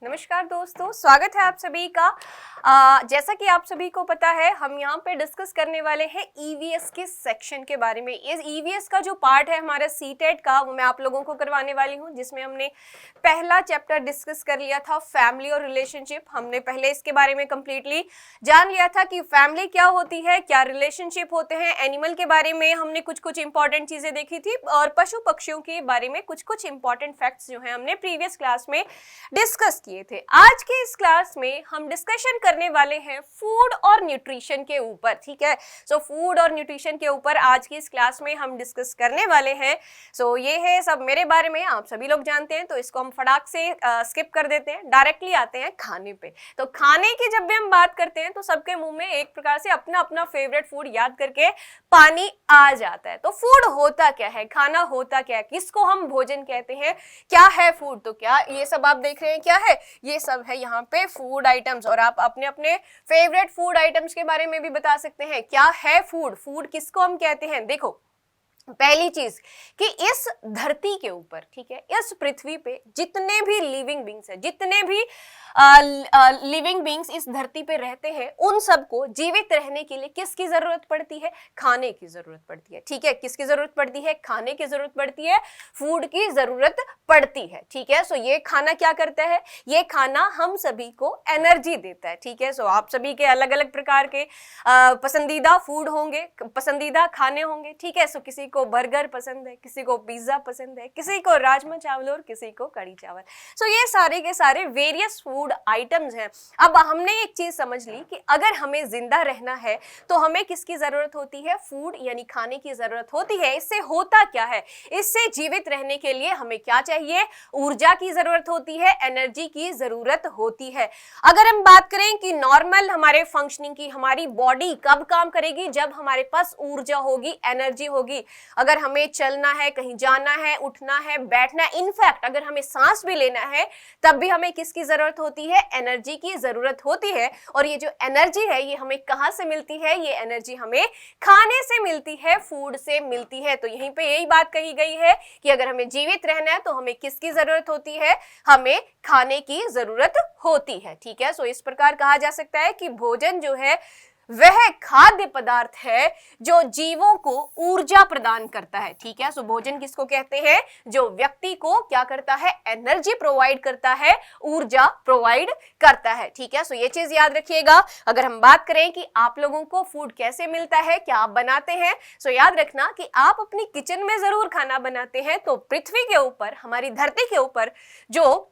नमस्कार दोस्तों, स्वागत है आप सभी का। जैसा कि आप सभी को पता है, हम यहाँ पे डिस्कस करने वाले हैं ईवीएस के सेक्शन के बारे में। इस ईवीएस का जो पार्ट है हमारा सीटेट का, वो मैं आप लोगों को करवाने वाली हूँ, जिसमें हमने पहला चैप्टर डिस्कस कर लिया था, फैमिली और रिलेशनशिप। हमने पहले इसके बारे में कंप्लीटली जान लिया था कि फैमिली क्या होती है, क्या रिलेशनशिप होते हैं। एनिमल के बारे में हमने कुछ कुछ इंपॉर्टेंट चीजें देखी थी और पशु पक्षियों के बारे में कुछ कुछ इंपॉर्टेंट फैक्ट्स जो है हमने प्रीवियस क्लास में डिस्कस किए थे। आज के इस क्लास में हम डिस्कशन करने वाले हैं फूड और न्यूट्रिशन के ऊपर। ठीक है, सो फूड और न्यूट्रिशन के ऊपर आज की इस क्लास में हम डिस्कस करने वाले हैं। सो ये है सब मेरे बारे में, आप सभी लोग जानते हैं, तो इसको हम फटाक से स्किप कर देते हैं, डायरेक्टली आते हैं खाने पे। तो खाने की जब भी हम बात करते हैं तो सबके मुंह में एक प्रकार से अपना अपना फेवरेट फूड याद करके पानी आ जाता है। तो फूड होता क्या है, खाना होता क्या है, किसको हम भोजन कहते हैं, क्या है फूड। तो क्या ये सब आप देख रहे हैं क्या है, ये सब है यहाँ पे फूड आइटम्स। और आप अपने अपने फेवरेट फूड आइटम्स के बारे में भी बता सकते हैं। क्या है फूड, फूड किसको हम कहते हैं। देखो, पहली चीज कि इस धरती के ऊपर, ठीक है, इस पृथ्वी पे जितने भी लिविंग बींग्स हैं, जितने भी लिविंग बींग्स इस धरती पे रहते हैं, उन सबको जीवित रहने के लिए किसकी जरूरत पड़ती है, खाने की जरूरत पड़ती है। ठीक है, किसकी जरूरत पड़ती है, खाने की जरूरत पड़ती है, फूड की जरूरत पड़ती है। ठीक है, सो ये खाना क्या करता है, ये खाना हम सभी को एनर्जी देता है। ठीक है, सो आप सभी के अलग अलग प्रकार के पसंदीदा फूड होंगे, पसंदीदा खाने होंगे। ठीक है, सो किसी को बर्गर पसंद है, किसी को पिज्जा पसंद है, किसी को राजमा चावल और किसी को कड़ी चावल। सो ये सारे के सारे वेरियस फूड आइटम्स हैं। अब हमने एक चीज समझ ली कि अगर हमें जिंदा रहना है तो हमें किसकी जरूरत होती है, फूड यानी खाने की जरूरत होती है। इससे होता क्या है, इससे जीवित रहने के लिए हमें क्या चाहिए, ऊर्जा की जरूरत होती है, एनर्जी की जरूरत होती है। अगर हम बात करें कि नॉर्मल हमारे फंक्शनिंग की, हमारी बॉडी कब काम करेगी, जब हमारे पास ऊर्जा होगी, एनर्जी होगी। अगर हमें चलना है, कहीं जाना है, उठना है, बैठना है, इनफैक्ट अगर हमें सांस भी लेना है, तब भी हमें किसकी जरूरत होती है, एनर्जी की जरूरत होती है। और ये जो एनर्जी है ये हमें कहां से मिलती है, ये एनर्जी हमें खाने से मिलती है, फूड से मिलती है। तो यहीं पे यही बात कही गई है कि अगर हमें जीवित रहना है तो हमें किसकी जरूरत होती है, हमें खाने की जरूरत होती है। ठीक है, सो इस प्रकार कहा जा सकता है कि भोजन जो है वह खाद्य पदार्थ है जो जीवों को ऊर्जा प्रदान करता है। ठीक है, सो भोजन किसको कहते हैं, जो व्यक्ति को क्या करता है, एनर्जी प्रोवाइड करता है, ऊर्जा प्रोवाइड करता है। ठीक है, सो ये चीज याद रखिएगा। अगर हम बात करें कि आप लोगों को फूड कैसे मिलता है, क्या आप बनाते हैं, सो याद रखना कि आप अपनी किचन में जरूर खाना बनाते हैं। तो पृथ्वी के ऊपर, हमारी धरती के ऊपर जो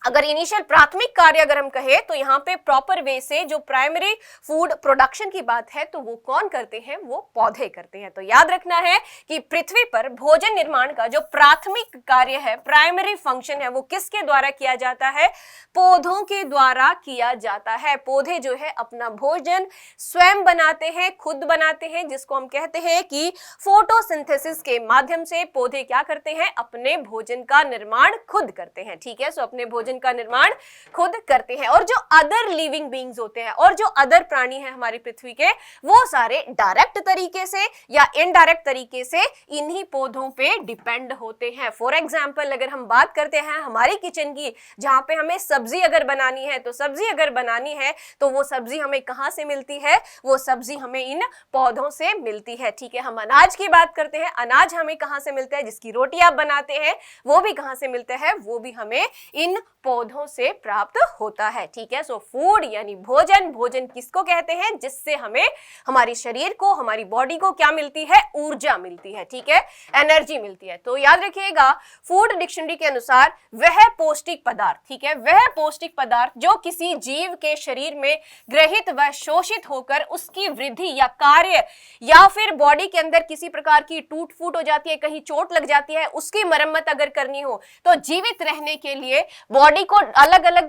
अगर इनिशियल प्राथमिक कार्य अगर हम कहें तो यहाँ पे प्रॉपर वे से जो प्राइमरी फूड प्रोडक्शन की बात है तो वो कौन करते हैं, वो पौधे करते हैं। तो याद रखना है कि पृथ्वी पर भोजन निर्माण का जो प्राथमिक कार्य है, प्राइमरी फंक्शन है, वो किसके द्वारा किया जाता है, पौधों के द्वारा किया जाता है। पौधे जो है अपना भोजन स्वयं बनाते हैं, खुद बनाते हैं, जिसको हम कहते हैं कि फोटोसिंथेसिस के माध्यम से पौधे क्या करते हैं, अपने भोजन का निर्माण खुद करते हैं। ठीक है, सो अपने भोजन का निर्माण खुद करते हैं। और जो अदर लिविंग बीइंग्स होते हैं और जो अदर प्राणी हैं हमारी पृथ्वी के, वो सारे डायरेक्ट तरीके से या इनडायरेक्ट तरीके से इन्हीं पौधों पे डिपेंड होते हैं। फॉर एग्जांपल अगर हम बात करते हैं हमारी किचन की, जहां पे हमें सब्जी अगर बनानी है, तो सब्जी अगर बनानी है तो वो सब्जी हमें कहां से मिलती है, वो सब्जी हमें इन पौधों से मिलती है। ठीक है, हम अनाज की बात करते हैं, अनाज हमें कहां से मिलता है, जिसकी रोटी आप बनाते हैं वो भी कहां से मिलता है, वो भी हमें इन पौधों से प्राप्त होता है। ठीक है, सो फूड यानी भोजन, भोजन किसको कहते हैं, जिससे हमें हमारी शरीर को, हमारी बॉडी को क्या मिलती है, ऊर्जा मिलती है। ठीक है, एनर्जी मिलती है। तो याद रखिएगा, फूड डिक्शनरी के अनुसार वह पौष्टिक पदार्थ, ठीक है, वह पौष्टिक पदार्थ जो किसी जीव के शरीर में ग्रहित व शोषित होकर उसकी वृद्धि या कार्य या फिर बॉडी के अंदर किसी प्रकार की टूट फूट हो जाती है, कहीं चोट लग जाती है, उसकी मरम्मत अगर करनी हो तो जीवित रहने के लिए बॉडी को अलग अलग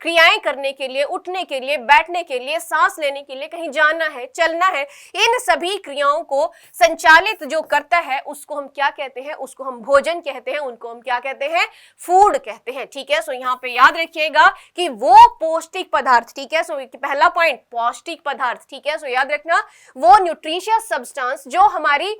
क्रियाएं करने के लिए, उठने के लिए, बैठने के लिए, सांस लेने के लिए, कहीं जाना है, चलना है, इन सभी क्रियाओं को संचालित जो करता है उसको हम क्या कहते हैं, उसको हम भोजन कहते हैं, उनको हम क्या कहते हैं, फूड कहते हैं। ठीक है, सो यहाँ पे याद रखिएगा कि वो पौष्टिक पदार्थ, ठीक है, सो पहला पॉइंट पौष्टिक पदार्थ, ठीक है, सो याद रखना वो न्यूट्रिशियस सब्सटेंस जो हमारी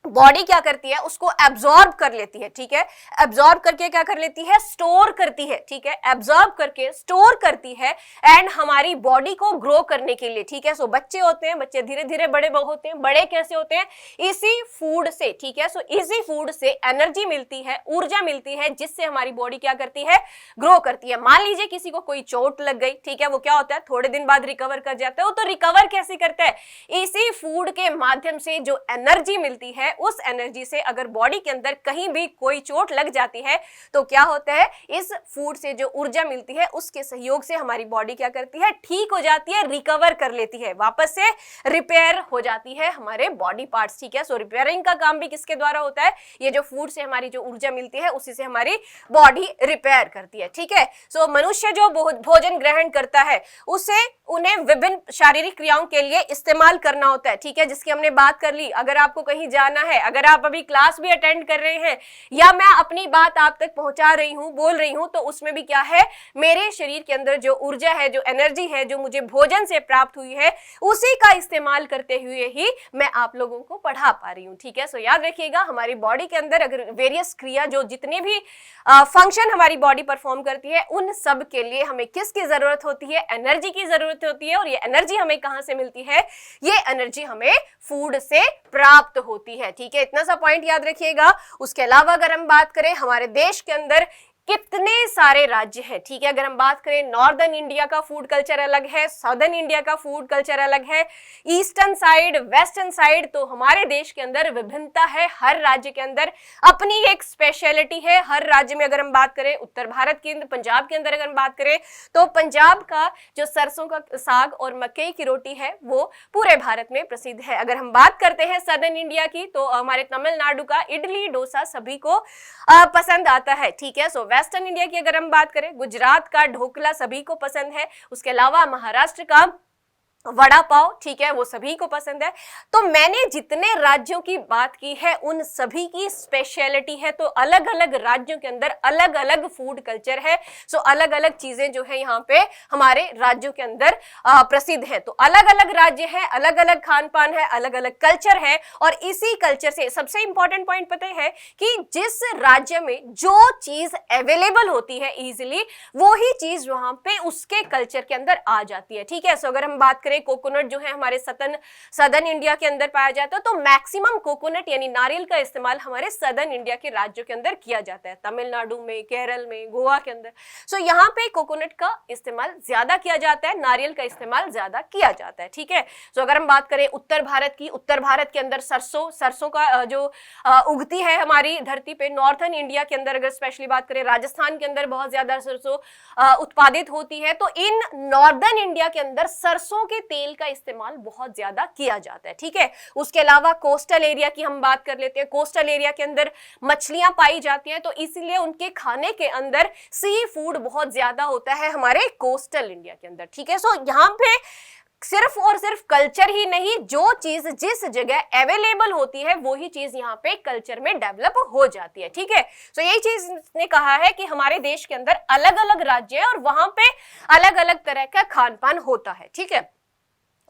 बॉडी क्या करती है, उसको एब्जॉर्ब कर लेती है, ठीक है, एब्जॉर्ब करके क्या कर लेती है, स्टोर करती है, ठीक है, एब्जॉर्ब करके स्टोर करती है एंड हमारी बॉडी को ग्रो करने के लिए, ठीक है। सो बच्चे होते हैं, बच्चे धीरे धीरे बड़े होते हैं, बड़े कैसे होते हैं, इसी फूड से, ठीक है। सो इसी फूड से एनर्जी मिलती है, ऊर्जा मिलती है, जिससे हमारी बॉडी क्या करती है, ग्रो करती है। मान लीजिए किसी को कोई चोट लग गई, ठीक है, वो क्या होता है, थोड़े दिन बाद रिकवर कर जाता है, वो तो रिकवर कैसे करता है, इसी फूड के माध्यम से जो एनर्जी मिलती है, उस एनर्जी से अगर बॉडी के अंदर कहीं भी कोई चोट लग जाती है तो क्या होता है, इस फूड से जो ऊर्जा मिलती है उसके सहयोग से हमारी बॉडी क्या करती है, ठीक हो जाती है, रिकवर कर लेती है, वापस से रिपेयर हो जाती है हमारे बॉडी पार्ट्स, ठीक है। सो रिपेयरिंग का काम भी किसके द्वारा होता है, ये जो फूड से हमारी जो ऊर्जा मिलती है उसी से हमारी बॉडी रिपेयर करती है, ठीक है। सो मनुष्य जो भोजन ग्रहण करता है उसे उन्हें विभिन्न शारीरिक क्रियाओं के लिए इस्तेमाल करना होता है, ठीक है, जिसकी हमने बात कर ली। अगर आपको कहीं जाना है, अगर आप अभी क्लास भी अटेंड कर रहे हैं या मैं अपनी बात आप तक पहुंचा रही हूं, बोल रही हूं, तो उसमें भी क्या है, मेरे शरीर के अंदर जो ऊर्जा है, जो एनर्जी है, जो मुझे भोजन से प्राप्त हुई है, उसी का इस्तेमाल करते हुए ही मैं आप लोगों को पढ़ा पा रही हूं, ठीक है। सो याद रखिएगा, हमारी बॉडी के अंदर अगर वेरियस क्रिया, जो जितने भी फंक्शन हमारी बॉडी परफॉर्म करती है, उन सब के लिए हमें किसकी जरूरत होती है, एनर्जी की जरूरत होती है। और ये एनर्जी हमें कहां से मिलती है, ये एनर्जी हमें फूड से प्राप्त होती है, ठीक है। इतना सा पॉइंट याद रखिएगा। उसके अलावा अगर हम बात करें, हमारे देश के अंदर कितने सारे राज्य हैं, ठीक है। अगर हम बात करें, नॉर्दर्न इंडिया का फूड कल्चर अलग है, साउदर्न इंडिया का फूड कल्चर अलग है, ईस्टर्न साइड, वेस्टर्न साइड, तो हमारे देश के अंदर विभिन्नता है। हर राज्य के अंदर अपनी एक स्पेशलिटी है। हर राज्य में अगर हम बात करें, उत्तर भारत के अंदर, पंजाब के अंदर अगर हम बात करें, तो पंजाब का जो सरसों का साग और मकई की रोटी है वो पूरे भारत में प्रसिद्ध है। अगर हम बात करते हैं सदर्न इंडिया की, तो हमारे तमिलनाडु का इडली डोसा सभी को पसंद आता है, ठीक है। सो वेस्टर्न इंडिया की अगर हम बात करें, गुजरात का ढोकला सभी को पसंद है। उसके अलावा महाराष्ट्र का वड़ा पाव, ठीक है, वो सभी को पसंद है। तो मैंने जितने राज्यों की बात की है उन सभी की स्पेशलिटी है। तो अलग अलग राज्यों के अंदर अलग अलग फूड कल्चर है। सो अलग अलग चीजें जो है यहाँ पे हमारे राज्यों के अंदर प्रसिद्ध है। तो अलग अलग राज्य है, अलग अलग खान पान है, अलग अलग कल्चर है। और इसी कल्चर से सबसे इंपॉर्टेंट पॉइंट पता है कि जिस राज्य में जो चीज अवेलेबल होती है इजिली, वो ही चीज वहां पे उसके कल्चर के अंदर आ जाती है, ठीक है। सो अगर हम बात करें, कोकोनट जो है हमारे सदर्न इंडिया के अंदर पाया जाता है, तो मैक्सिमम कोकोनट यानी नारियल का इस्तेमाल हमारे सदर्न इंडिया के राज्यों के अंदर किया जाता है, तमिलनाडु में, केरल में, गोवा के अंदर। सो यहाँ पे कोकोनट का इस्तेमाल ज्यादा किया जाता है, नारियल का इस्तेमाल ज्यादा किया जाता है, ठीक है। सो अगर हम बात करें उत्तर भारत की, उत्तर भारत के अंदर सरसों का जो उगती है हमारी धरती पे। नॉर्थर्न इंडिया के अंदर अगर स्पेशली बात करें, राजस्थान के अंदर बहुत ज्यादा सरसों उत्पादित होती है। तो इन नॉर्दर्न इंडिया के अंदर सरसों के तेल का इस्तेमाल बहुत ज्यादा किया जाता है, ठीक है। उसके अलावा कोस्टल एरिया की हम बात कर लेते हैं। कोस्टल एरिया के अंदर मछलियां पाई जाती हैं, तो इसलिए उनके खाने के अंदर सी फूड बहुत ज्यादा होता है हमारे कोस्टल इंडिया के अंदर, ठीक है। सो यहाँ पे सिर्फ और सिर्फ कल्चर ही नहीं, जो चीज जिस जगह अवेलेबल होती है वही चीज यहाँ पे कल्चर में डेवलप हो जाती है, ठीक है। तो यही चीज ने कहा है कि हमारे देश के अंदर अलग अलग राज्य है और वहां पे अलग अलग तरह का खान पान होता है, ठीक है।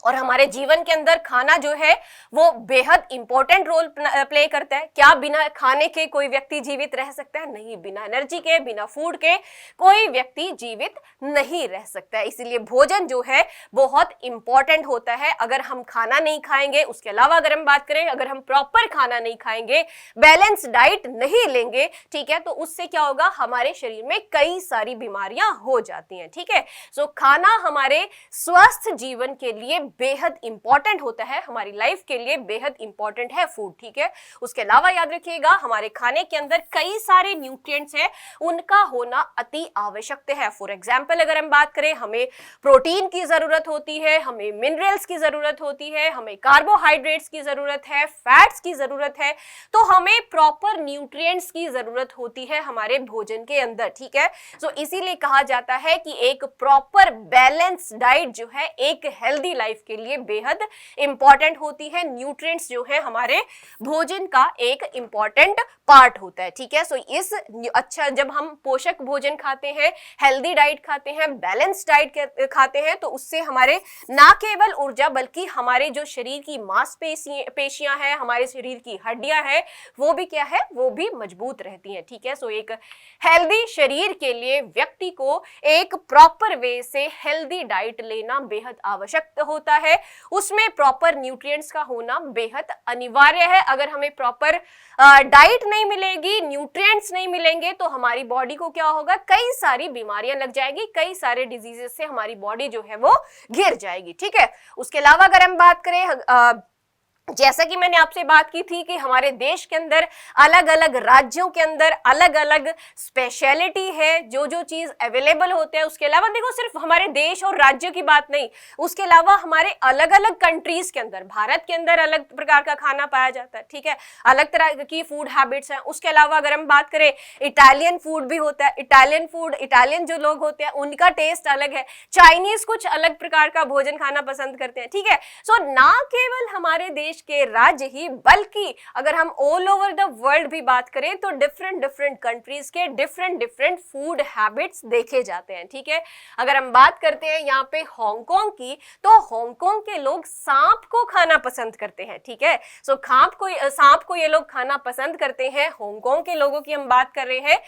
और हमारे जीवन के अंदर खाना जो है वो बेहद इंपॉर्टेंट रोल प्ले करता है। क्या बिना खाने के कोई व्यक्ति जीवित रह सकता है? नहीं। बिना एनर्जी के, बिना फूड के कोई व्यक्ति जीवित नहीं रह सकता है। इसीलिए भोजन जो है बहुत इंपॉर्टेंट होता है। अगर हम खाना नहीं खाएंगे, उसके अलावा अगर हम बात करें, अगर हम प्रॉपर खाना नहीं खाएंगे, बैलेंस डाइट नहीं लेंगे, ठीक है, तो उससे क्या होगा, हमारे शरीर में कई सारी बीमारियां हो जाती हैं, ठीक है। सो खाना हमारे स्वस्थ जीवन के लिए बेहद इंपॉर्टेंट होता है, हमारी लाइफ के लिए बेहद इंपॉर्टेंट है फूड, ठीक है। उसके अलावा याद रखिएगा, हमारे खाने के अंदर कई सारे न्यूट्रिएंट्स हैं, उनका होना अति आवश्यक है। फॉर एग्जांपल अगर हम बात करें, हमें प्रोटीन की जरूरत होती है, हमें मिनरल्स की जरूरत होती है, हमें कार्बोहाइड्रेट्स की जरूरत है, फैट्स की जरूरत है। तो हमें प्रॉपर न्यूट्रिएंट्स की जरूरत होती है हमारे भोजन के अंदर, ठीक है। सो इसीलिए कहा जाता है कि एक प्रॉपर बैलेंस डाइट जो है एक हेल्दी लाइफ के लिए बेहद इंपॉर्टेंट होती है। न्यूट्रिएंट्स जो है हमारे भोजन का एक इंपॉर्टेंट पार्ट होता है, ठीक है। सो इस अच्छा जब हम पोषक भोजन खाते हैं, हेल्दी डाइट खाते हैं, बैलेंस डाइट खाते हैं, तो उससे हमारे ना केवल ऊर्जा बल्कि हमारे जो शरीर की मांसपेशियां हैं, हमारे शरीर की हड्डियां हैं, वो भी क्या है, वो भी मजबूत रहती हैं, ठीक है। सो एक हेल्दी शरीर के लिए व्यक्ति को एक प्रॉपर वे से हेल्दी डाइट लेना बेहद आवश्यक होता है। उसमें प्रॉपर न्यूट्रिएंट्स का होना बेहद अनिवार्य है। अगर हमें प्रॉपर डाइट नहीं मिलेगी, न्यूट्रिएंट्स नहीं मिलेंगे, तो हमारी बॉडी को क्या होगा, कई सारी बीमारियां लग जाएगी, कई सारे डिजीजेस से हमारी बॉडी जो है वो घिर जाएगी, ठीक है। उसके अलावा अगर हम बात करें, जैसा कि मैंने आपसे बात की थी कि हमारे देश के अंदर अलग अलग राज्यों के अंदर अलग अलग स्पेशलिटी है, जो जो चीज अवेलेबल होते हैं। उसके अलावा देखो सिर्फ हमारे देश और राज्य की बात नहीं, उसके अलावा हमारे अलग अलग कंट्रीज के अंदर, भारत के अंदर अलग प्रकार का खाना पाया जाता है, ठीक है, अलग तरह की फूड हैबिट्स हैं। उसके अलावा अगर हम बात करें, इटालियन फूड भी होता है। इटालियन जो लोग होते हैं उनका टेस्ट अलग है। चाइनीज कुछ अलग प्रकार का भोजन खाना पसंद करते हैं, ठीक है। सो ना केवल हमारे देश के राज्य ही, बल्कि अगर हम ऑल ओवर द वर्ल्ड भी बात करें तो डिफरेंट कंट्रीज के डिफरेंट फूड हैबिट्स देखे जाते हैं, ठीक है। अगर हम बात करते हैं यहाँ पे हांगकांग की, तो हांगकांग के लोग सांप को खाना पसंद करते हैं, ठीक है। सो सांप को ये लोग खाना पसंद करते हैं। हांगकांग के लोगों की हम बात कर रहे हैं।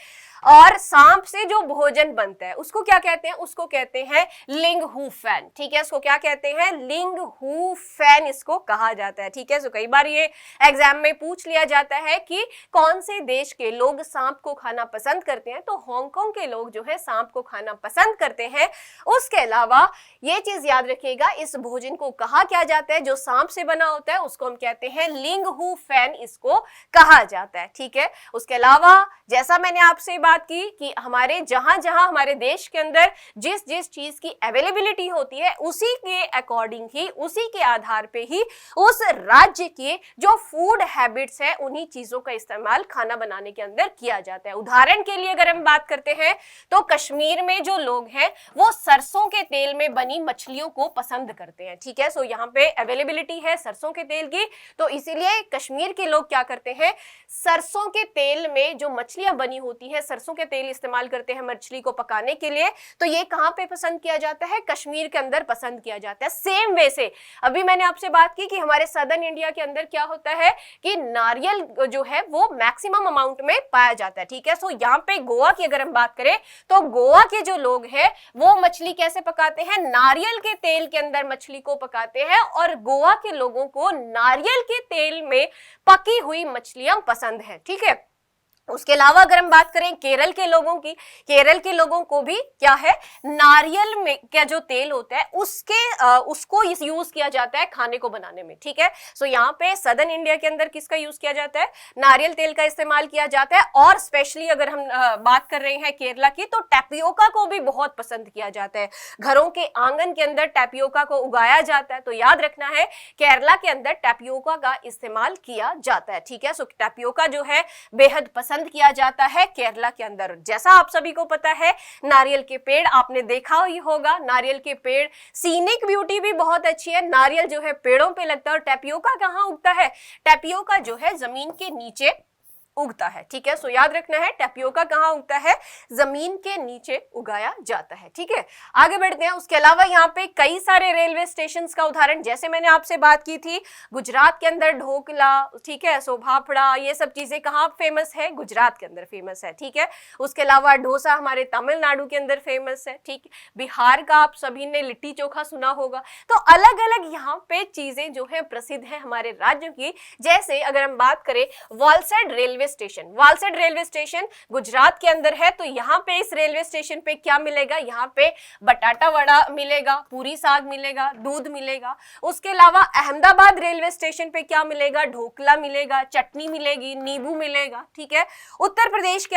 और सांप से जो भोजन बनता है उसको क्या कहते हैं, उसको कहते हैं लिंग हु फैन, ठीक है। इसको क्या कहते हैं, लिंग हु फैन इसको कहा जाता है, ठीक है। सो कई बार ये एग्जाम में पूछ लिया जाता है कि कौन से देश के लोग सांप को खाना पसंद करते हैं, तो हांगकांग के लोग जो है सांप को खाना पसंद करते हैं। उसके अलावा ये चीज याद रखिएगा, इस भोजन को कहा क्या जाता है, जो सांप से बना होता है उसको हम कहते हैं लिंग हु फैन, इसको कहा जाता है, ठीक है। उसके अलावा जैसा मैंने आपसे बात की कि हमारे जहां जहां हमारे देश के अंदर जिस जिस चीज की अवेलेबिलिटी होती है, उसी के अकॉर्डिंग ही, उसी के आधार पे ही उस राज्य के जो फूड हैबिट्स है, उन्हीं चीजों का इस्तेमाल खाना बनाने के अंदर किया जाता है। उदाहरण के लिए अगर हम बात करते हैं तो कश्मीर में जो लोग हैं वो सरसों के तेल में बनी मछलियों को पसंद करते हैं, ठीक है। सो यहाँ पे अवेलेबिलिटी है सरसों के तेल की, तो इसीलिए कश्मीर के लोग क्या करते हैं, सरसों के तेल में जो मछलियां बनी होती है, सरसों के तेल इस्तेमाल करते हैं मछली को पकाने के लिए। तो ये कहां पे पसंद किया जाता है, कश्मीर के अंदर पसंद किया जाता है। सेम वे से अभी मैंने आपसे बात की कि हमारे सदर्न इंडिया के अंदर क्या होता है कि नारियल जो है वो मैक्सिमम अमाउंट में पाया जाता है, ठीक है। सो यहाँ पे गोवा की अगर हम बात करें तो गोवा के जो लोग हैं वो मछली कैसे पकाते हैं, नारियल के तेल के अंदर मछली को पकाते हैं, और गोवा के लोगों को नारियल के तेल में पकी हुई मछलियां पसंद है, ठीक है। उसके अलावा अगर हम बात करें केरल के लोगों की, केरल के लोगों को भी क्या है, नारियल में क्या जो तेल होता है उसको यूज किया जाता है खाने को बनाने में, ठीक है। सो यहाँ पे सदर्न इंडिया के अंदर किसका यूज किया जाता है, नारियल तेल का इस्तेमाल किया जाता है। और स्पेशली अगर हम बात कर रहे हैं केरला की, तो टैपियोका को भी बहुत पसंद किया जाता है। घरों के आंगन के अंदर टैपियोका को उगाया जाता है, तो याद रखना है केरला के अंदर टैपियोका का इस्तेमाल किया जाता है, ठीक है। सो टैपियोका जो है बेहद पसंद किया जाता है केरला के अंदर। जैसा आप सभी को पता है, नारियल के पेड़ आपने देखा ही होगा, नारियल के पेड़ सीनिक ब्यूटी भी बहुत अच्छी है। नारियल जो है पेड़ों पे लगता है, और टैपियोका कहाँ उगता है, टैपियोका जो है जमीन के नीचे उगता है, ठीक है। सो याद रखना है टैपियोका कहाँ उगता है, जमीन के नीचे उगाया जाता है, ठीक है। आगे बढ़ते हैं। उसके अलावा यहाँ पे कई सारे रेलवे स्टेशन का उदाहरण, जैसे मैंने आपसे बात की थी, गुजरात के अंदर ढोकला, ठीक है, सो फाफड़ा, ये सब चीजें कहाँ फेमस है, गुजरात के अंदर फेमस है, ठीक है। उसके अलावा डोसा हमारे तमिलनाडु के अंदर फेमस है, ठीक है। बिहार का आप सभी ने लिट्टी चोखा सुना होगा। तो अलग अलग यहाँ पे चीजें जो है प्रसिद्ध है हमारे राज्यों की। जैसे अगर हम बात करें वालसाड रेलवे स्टेशन गुजरात के अंदर है, तो यहाँ पे इस रेलवे स्टेशन पे क्या मिलेगा, यहाँ पे बटाटा वड़ा मिलेगा, पूरी साग मिलेगा, दूध मिलेगा। उसके अलावा अहमदाबाद रेलवे स्टेशन पे क्या मिलेगा, ढोकला मिलेगा, चटनी मिलेगी, नींबू मिलेगा, ठीक है। उत्तर प्रदेश के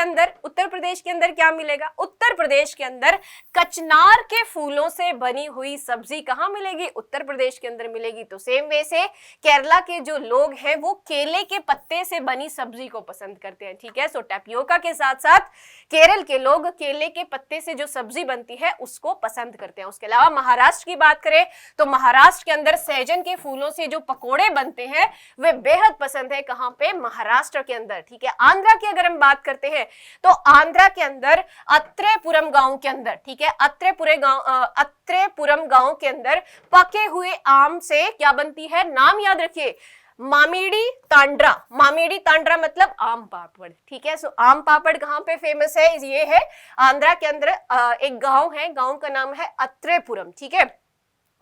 अंदर क्या मिलेगा, उत्तर प्रदेश के अंदर कचनार के फूलों से बनी हुई सब्जी कहाँ मिलेगी, उत्तर प्रदेश के अंदर मिलेगी। तो सेम वे से केरला के जो लोग हैं वो केले के पत्ते से बनी सब्जी को पसंद करते हैं, ठीक है। सो टैपियोका के साथ साथ केरल के लोग केले के पत्ते से जो सब्जी बनती है उसको पसंद करते हैं। उसके अलावा महाराष्ट्र की बात करें तो महाराष्ट्र के अंदर सहजन के फूलों से जो पकोड़े बनते हैं वे बेहद पसंद है, कहां पे, महाराष्ट्र के अंदर, ठीक है। आंध्रा की अगर हम बात करते हैं तो आंध्रा के अंदर अत्रेपुरम गांव के अंदर, ठीक है, अत्रेपुरम गांव के अंदर पके हुए आम से क्या बनती है, नाम याद रखिए, मामीडी तांड्रा। मामीडी तांड्रा मतलब आम पापड़, ठीक है। सो आम पापड़ कहां पे फेमस है, ये है आंध्रा के अंदर एक गांव है, गांव का नाम है अत्रेपुरम, ठीक है।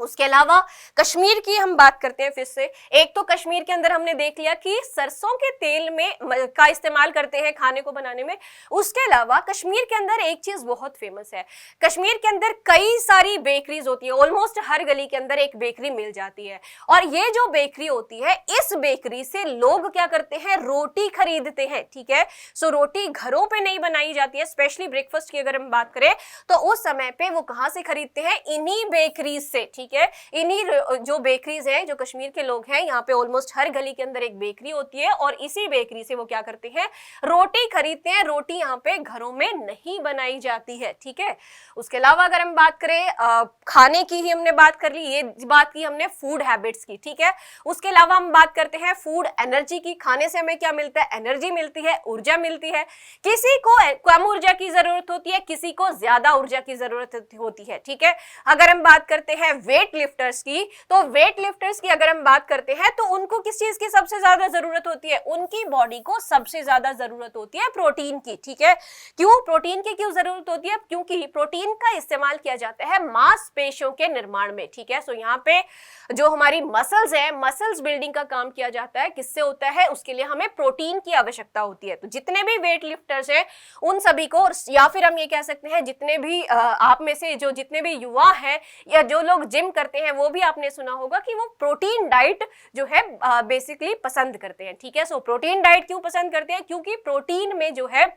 उसके अलावा कश्मीर की हम बात करते हैं फिर से। एक तो कश्मीर के अंदर हमने देख लिया कि सरसों के तेल में का इस्तेमाल करते हैं खाने को बनाने में। उसके अलावा कश्मीर के अंदर एक चीज बहुत फेमस है, कश्मीर के अंदर कई सारी बेकरीज होती है, ऑलमोस्ट हर गली के अंदर एक बेकरी मिल जाती है। और ये जो बेकरी होती है, इस बेकरी से लोग क्या करते हैं, रोटी खरीदते हैं, ठीक है। सो रोटी घरों पे नहीं बनाई जाती है, स्पेशली ब्रेकफास्ट की अगर हम बात करें तो उस समय पे वो कहां से खरीदते हैं, इन्हीं बेकरीज से, ठीक है। इन्हीं जो बेकरीज हैं, जो कश्मीर के लोग हैं, यहाँ पे ऑलमोस्ट हर गली के अंदर एक बेकरी होती है और इसी बेकरी से वो क्या करते हैं, रोटी खरीदते हैं। रोटी यहाँ पे घरों में नहीं बनाई जाती है, ठीक है। उसके अलावा अगर हम बात करें खाने की ही हमने बात कर ली, ये बात की हमने फूड हैबिट्स की, ठीक है। उसके अलावा हम बात करते हैं फूड एनर्जी की। खाने से हमें क्या मिलता है, एनर्जी मिलती है, ऊर्जा मिलती है। किसी को कम ऊर्जा की जरूरत होती है, किसी को ज्यादा ऊर्जा की जरूरत होती है, ठीक है। अगर हम बात करते हैं वेट लिफ्टर्स की, तो वेट लिफ्टर्स की अगर हम बात करते हैं तो उनको किस चीज की सबसे ज्यादा जरूरत होती है, उनकी बॉडी को सबसे ज्यादा जरूरत होती है प्रोटीन की, ठीक है। क्यों प्रोटीन की क्यों जरूरत होती है, क्योंकि प्रोटीन का इस्तेमाल किया जाता है मांसपेशियों के निर्माण में, ठीक है। सो यहाँ पे जो हमारी मसल्स है, मसल्स बिल्डिंग का काम किया जाता है, किससे होता है, उसके लिए हमें प्रोटीन की आवश्यकता होती है। तो जितने भी वेट लिफ्टर्स हैं उन सभी को, या फिर हम ये कह सकते हैं जितने भी आप में से जो जितने भी युवा हैं या जो लोग जिम करते हैं, वो भी आपने सुना होगा कि वो प्रोटीन डाइट जो है बेसिकली पसंद करते हैं, ठीक है। सो प्रोटीन डाइट क्यों पसंद करते हैं, क्योंकि प्रोटीन में जो है,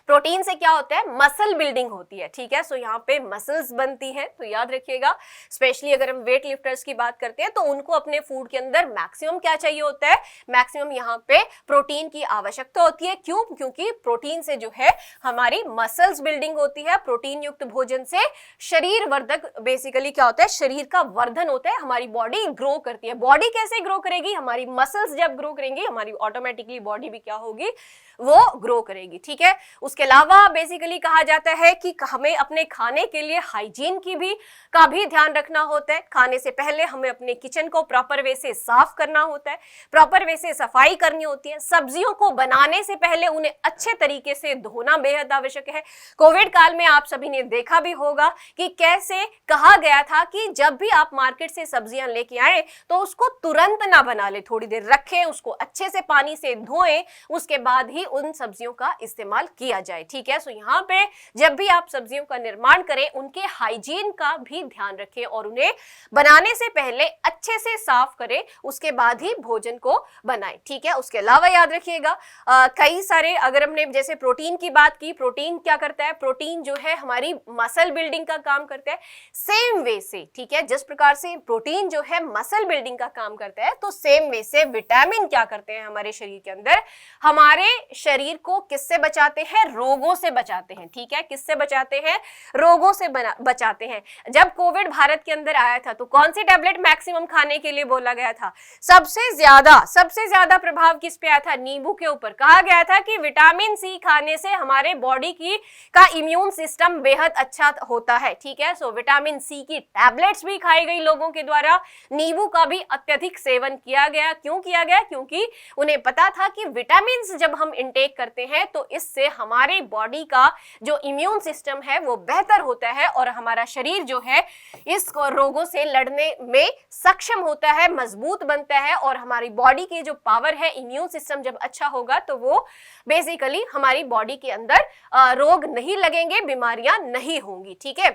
प्रोटीन से क्या होता है, मसल बिल्डिंग होती है, ठीक है। सो यहाँ पे मसल्स बनती हैं, तो याद रखिएगा। स्पेशली अगर हम वेट लिफ्टर्स की बात करते हैं तो उनको अपने फूड के अंदर मैक्सिमम क्या चाहिए होता है, मैक्सिमम यहाँ पे प्रोटीन की आवश्यकता होती है। क्यों, क्योंकि प्रोटीन से जो है हमारी मसल्स बिल्डिंग होती है। प्रोटीन युक्त भोजन से शरीर वर्धक, बेसिकली क्या होता है, शरीर का वर्धन होता है, हमारी बॉडी ग्रो करती है। बॉडी कैसे ग्रो करेगी, हमारी मसल्स जब ग्रो करेंगी हमारी ऑटोमेटिकली बॉडी भी क्या होगी, वो ग्रो करेगी, ठीक है। उसके अलावा बेसिकली कहा जाता है कि हमें अपने खाने के लिए हाइजीन का भी ध्यान रखना होता है। खाने से पहले हमें अपने किचन को प्रॉपर वे से साफ करना होता है, प्रॉपर वे से सफाई करनी होती है। सब्जियों को बनाने से पहले उन्हें अच्छे तरीके से धोना बेहद आवश्यक है। कोविड काल में आप सभी ने देखा भी होगा कि कैसे कहा गया था कि जब भी आप मार्केट से सब्जियां लेके आए तो उसको तुरंत ना बना ले, थोड़ी देर रखें, उसको अच्छे से पानी से धोएं, उसके बाद ही उन सब्जियों का इस्तेमाल किया जाए, ठीक है। सो यहाँ पे जब भी आप सब्जियों का निर्माण करें उनके हाइजीन का भी ध्यान रखें और उन्हें बनाने से पहले अच्छे से साफ करें, उसके बाद ही भोजन को बनाएं, ठीक है। उसके अलावा याद रखिएगा कई सारे, अगर हमने जैसे प्रोटीन की बात की, प्रोटीन क्या करता है, प्रोटीन जो है हमारी मसल बिल्डिंग का काम करता है। सेम वे से, ठीक है, जिस प्रकार से प्रोटीन जो है मसल बिल्डिंग का काम करता है, तो सेम वे से विटामिन क्या करते हैं हमारे शरीर के अंदर, हमारे शरीर को किससे बचाते हैं, रोगों से बचाते हैं, ठीक है। किससे बचाते हैं, रोगों से बचाते हैं। जब कोविड भारत के अंदर आया था तो कौन सी टैबलेट मैक्सिमम खाने के लिए बोला गया था, सबसे ज्यादा प्रभाव किस पे आया था, नींबू के ऊपर। कहा गया था कि विटामिन सी खाने से हमारे बॉडी का इम्यून सिस्टम बेहद अच्छा होता है, ठीक है। सो विटामिन सी की टैबलेट्स भी खाई गई लोगों के द्वारा। नींबू का भी अत्यधिक सेवन किया गया। क्यों किया गया, क्योंकि उन्हें पता था कि विटामिन जब हम इंटेक करते हैं तो इससे हमारे बॉडी का जो इम्यून सिस्टम है वो बेहतर होता है और हमारा शरीर जो है इस रोगों से लड़ने में सक्षम होता है, मजबूत बनता है। और हमारी बॉडी की जो पावर है, इम्यून सिस्टम जब अच्छा होगा तो वो बेसिकली हमारी बॉडी के अंदर रोग नहीं लगेंगे, बीमारियां नहीं होंगी, ठीक है।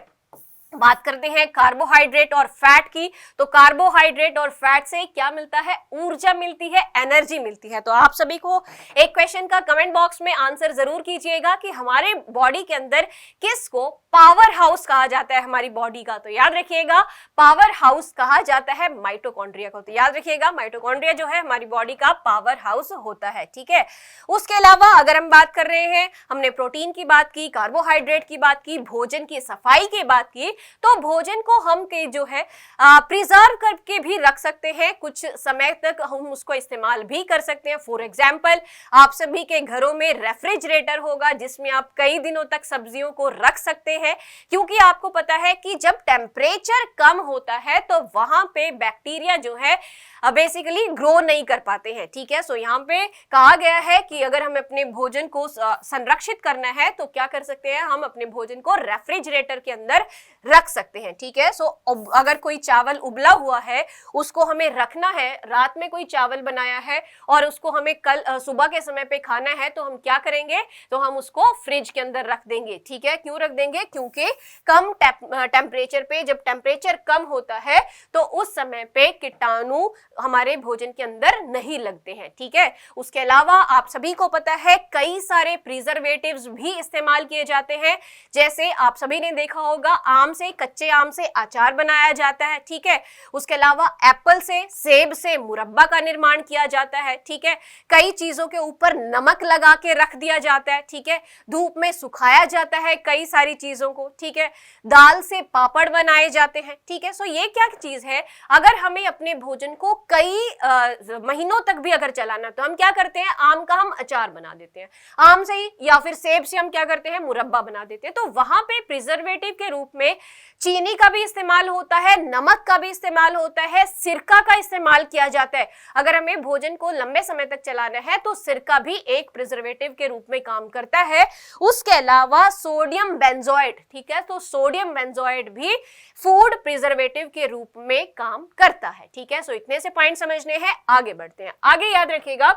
बात करते हैं कार्बोहाइड्रेट और फैट की, तो कार्बोहाइड्रेट और फैट से क्या मिलता है? ऊर्जा मिलती है, एनर्जी मिलती है। तो आप सभी को एक क्वेश्चन का कमेंट बॉक्स में आंसर जरूर कीजिएगा कि हमारे बॉडी के अंदर किसको पावर हाउस कहा जाता है हमारी बॉडी का। तो याद रखिएगा पावर हाउस कहा जाता है माइटोकॉन्ड्रिया को। तो याद रखिएगा माइटोकॉन्ड्रिया जो है हमारी बॉडी का पावर हाउस होता है, ठीक है। उसके अलावा अगर हम बात कर रहे हैं, हमने प्रोटीन की बात की, कार्बोहाइड्रेट की बात की, भोजन की सफाई की बात की, तो भोजन को हम के जो है प्रिजर्व करके भी रख सकते हैं, कुछ समय तक हम उसको इस्तेमाल भी कर सकते हैं। फॉर एग्जाम्पल आप सभी के घरों में रेफ्रिजरेटर होगा जिसमें आप कई दिनों तक सब्जियों को रख सकते हैं, क्योंकि आपको पता है कि जब टेम्परेचर कम होता है तो वहां पे बैक्टीरिया जो है बेसिकली ग्रो नहीं कर पाते हैं, ठीक है। सो यहाँ पे कहा गया है कि अगर हमें अपने भोजन को संरक्षित करना है तो क्या कर सकते हैं, हम अपने भोजन को रेफ्रिजरेटर के अंदर रख सकते हैं, ठीक है। सो अगर कोई चावल उबला हुआ है उसको हमें रखना है, रात में कोई चावल बनाया है और उसको हमें कल सुबह के समय पे खाना है, तो हम क्या करेंगे, तो हम उसको फ्रिज के अंदर रख देंगे, ठीक है। क्यों रख देंगे? क्योंकि कम टेम्परेचर पे, जब टेम्परेचर कम होता है तो उस समय पे कीटाणु हमारे भोजन के अंदर नहीं लगते हैं, ठीक है। उसके अलावा आप सभी को पता है कई सारे प्रिजर्वेटिव्स भी इस्तेमाल किए जाते हैं, जैसे आप सभी ने देखा होगा आम से, कच्चे आम से अचार बनाया जाता है, ठीक है। उसके अलावा एप्पल से, सेब से मुरब्बा का निर्माण किया जाता है, ठीक है। कई चीजों के ऊपर नमक लगा के रख दिया जाता है, ठीक है। धूप में सुखाया जाता है कई सारी चीजों को, ठीक है। दाल से पापड़ बनाए जाते हैं, ठीक है। सो ये क्या चीज है, अगर हमें अपने भोजन को कई महीनों तक भी अगर चलाना तो हम क्या करते हैं, आम का हम अचार बना देते हैं, आम से ही, या फिर सेब से हम क्या करते हैं, मुरब्बा बना देते हैं। तो वहां पे प्रिजर्वेटिव के रूप में चीनी का भी इस्तेमाल होता है, नमक का भी इस्तेमाल होता है, सिरका का इस्तेमाल किया जाता है। अगर हमें भोजन को लंबे समय तक चलाना है तो सिरका भी एक प्रिजर्वेटिव के रूप में काम करता है। उसके अलावा सोडियम बेंजोएट, ठीक है, तो सोडियम बेंजोएट भी फूड प्रिजर्वेटिव के रूप में काम करता है, ठीक है। सो इतने से पॉइंट समझने हैं, आगे बढ़ते हैं। आगे याद रखिएगा,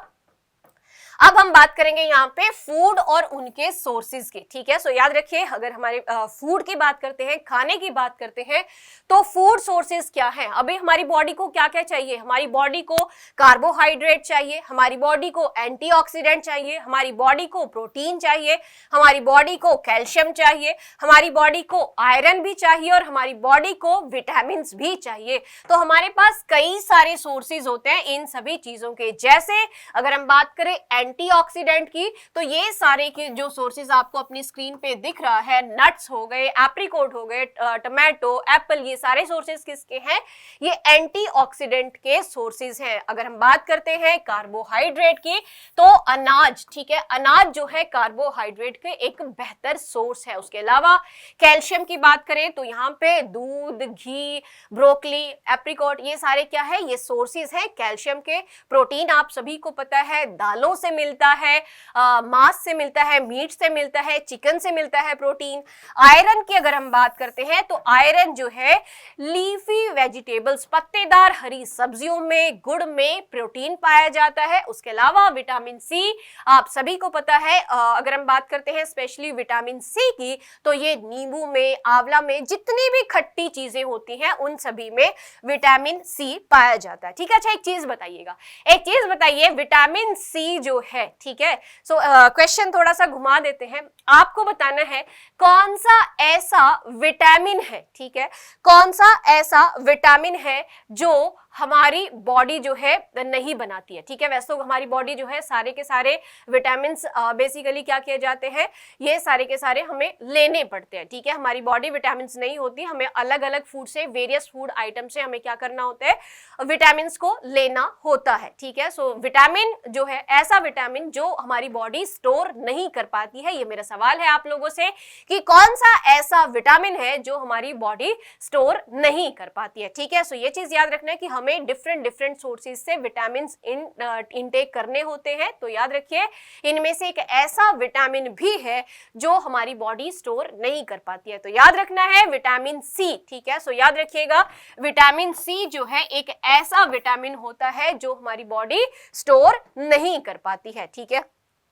अब हम बात करेंगे यहाँ पे फूड और उनके सोर्सेज की, ठीक है। सो याद रखिए अगर हमारे फूड की बात करते हैं, खाने की बात करते हैं, तो फूड सोर्सेज क्या है। अभी हमारी बॉडी को क्या क्या चाहिए, हमारी बॉडी को कार्बोहाइड्रेट चाहिए, हमारी बॉडी को एंटीऑक्सीडेंट चाहिए, हमारी बॉडी को प्रोटीन चाहिए, हमारी बॉडी को कैल्शियम चाहिए, हमारी बॉडी को आयरन भी चाहिए और हमारी बॉडी को विटामिन भी चाहिए। तो हमारे पास कई सारे सोर्सेज होते हैं इन सभी चीजों के। जैसे अगर हम बात करें एंटीऑक्सीडेंट की, तो ये सारे के जो सोर्सेज आपको अपनी स्क्रीन पे दिख रहा है, नट्स हो गए, एप्रिकॉट हो गए, टमाटो, एप्पल, ये सारे सोर्सेज किसके हैं, ये एंटीऑक्सीडेंट के सोर्सेज हैं। अगर हम बात करते हैं कार्बोहाइड्रेट की, तो अनाज, ठीक है, अनाज जो है कार्बोहाइड्रेट के एक बेहतर सोर्स है। उसके अलावा कैल्शियम की बात करें तो यहाँ पे दूध, घी, ब्रोकली, एप्रिकॉट, ये सारे क्या है, ये सोर्सेज हैं कैल्शियम के। प्रोटीन आप सभी को पता है दालों से मिलता है, मांस से मिलता है, मीट से मिलता है, चिकन से मिलता है प्रोटीन। आयरन की अगर हम बात करते हैं तो आयरन जो है लीफी वेजिटेबल्स, पत्तेदार हरी सब्जियों में, गुड़ में प्रोटीन पाया जाता है। उसके अलावा विटामिन सी आप सभी को पता है, अगर हम बात करते हैं स्पेशली विटामिन सी की, तो ये नींबू में, आंवला में, जितनी भी खट्टी चीजें होती हैं उन सभी में विटामिन सी पाया जाता है, ठीक है। अच्छा एक चीज बताइएगा, एक चीज बताइए, विटामिन सी जो है, ठीक है, सो क्वेश्चन थोड़ा सा घुमा देते हैं, आपको बताना है कौन सा ऐसा विटामिन है, ठीक है, कौन सा ऐसा विटामिन है जो हमारी बॉडी जो है नहीं बनाती है, ठीक है। वैसे तो हमारी बॉडी जो है सारे के सारे विटामिन बेसिकली क्या किए जाते हैं, ये सारे के सारे हमें लेने पड़ते हैं, ठीक है। हमारी बॉडी विटामिन नहीं होती, हमें अलग अलग फूड से, वेरियस फूड आइटम से हमें क्या करना होता है, विटामिन को लेना होता है, ठीक है। सो विटामिन जो है, ऐसा विटामिन जो हमारी बॉडी स्टोर नहीं कर पाती है, ये मेरा सवाल है आप लोगों से कि कौन सा ऐसा विटामिन है जो हमारी बॉडी स्टोर नहीं कर पाती है, ठीक है। सो ये चीज याद रखना है कि हमें डिफरेंट सोर्सेज से विटामिन इनटेक करने होते हैं। तो याद रखिए इनमें से एक ऐसा विटामिन भी है जो हमारी बॉडी स्टोर नहीं कर पाती है, तो याद रखना है विटामिन सी, ठीक है। सो याद रखिएगा विटामिन सी जो है एक ऐसा विटामिन होता है जो हमारी बॉडी स्टोर नहीं कर पाती है, ठीक है।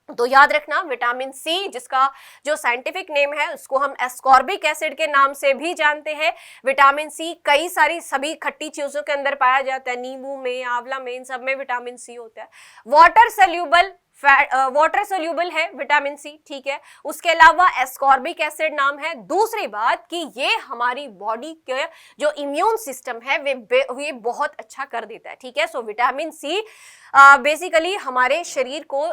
तो याद रखना विटामिन सी, जिसका जो साइंटिफिक नेम है उसको हम एस्कॉर्बिक एसिड के नाम से भी जानते हैं। विटामिन सी कई सारी सभी खट्टी चीजों के अंदर पाया जाता है, नींबू में, आंवला में, इन सब में विटामिन सी होता है। वाटर सोल्यूबल है विटामिन सी, ठीक है। उसके अलावा एस्कॉर्बिक एसिड नाम है। दूसरी बात कि ये हमारी बॉडी के जो इम्यून सिस्टम है वे बहुत अच्छा कर देता है, ठीक है। सो विटामिन सी बेसिकली हमारे शरीर को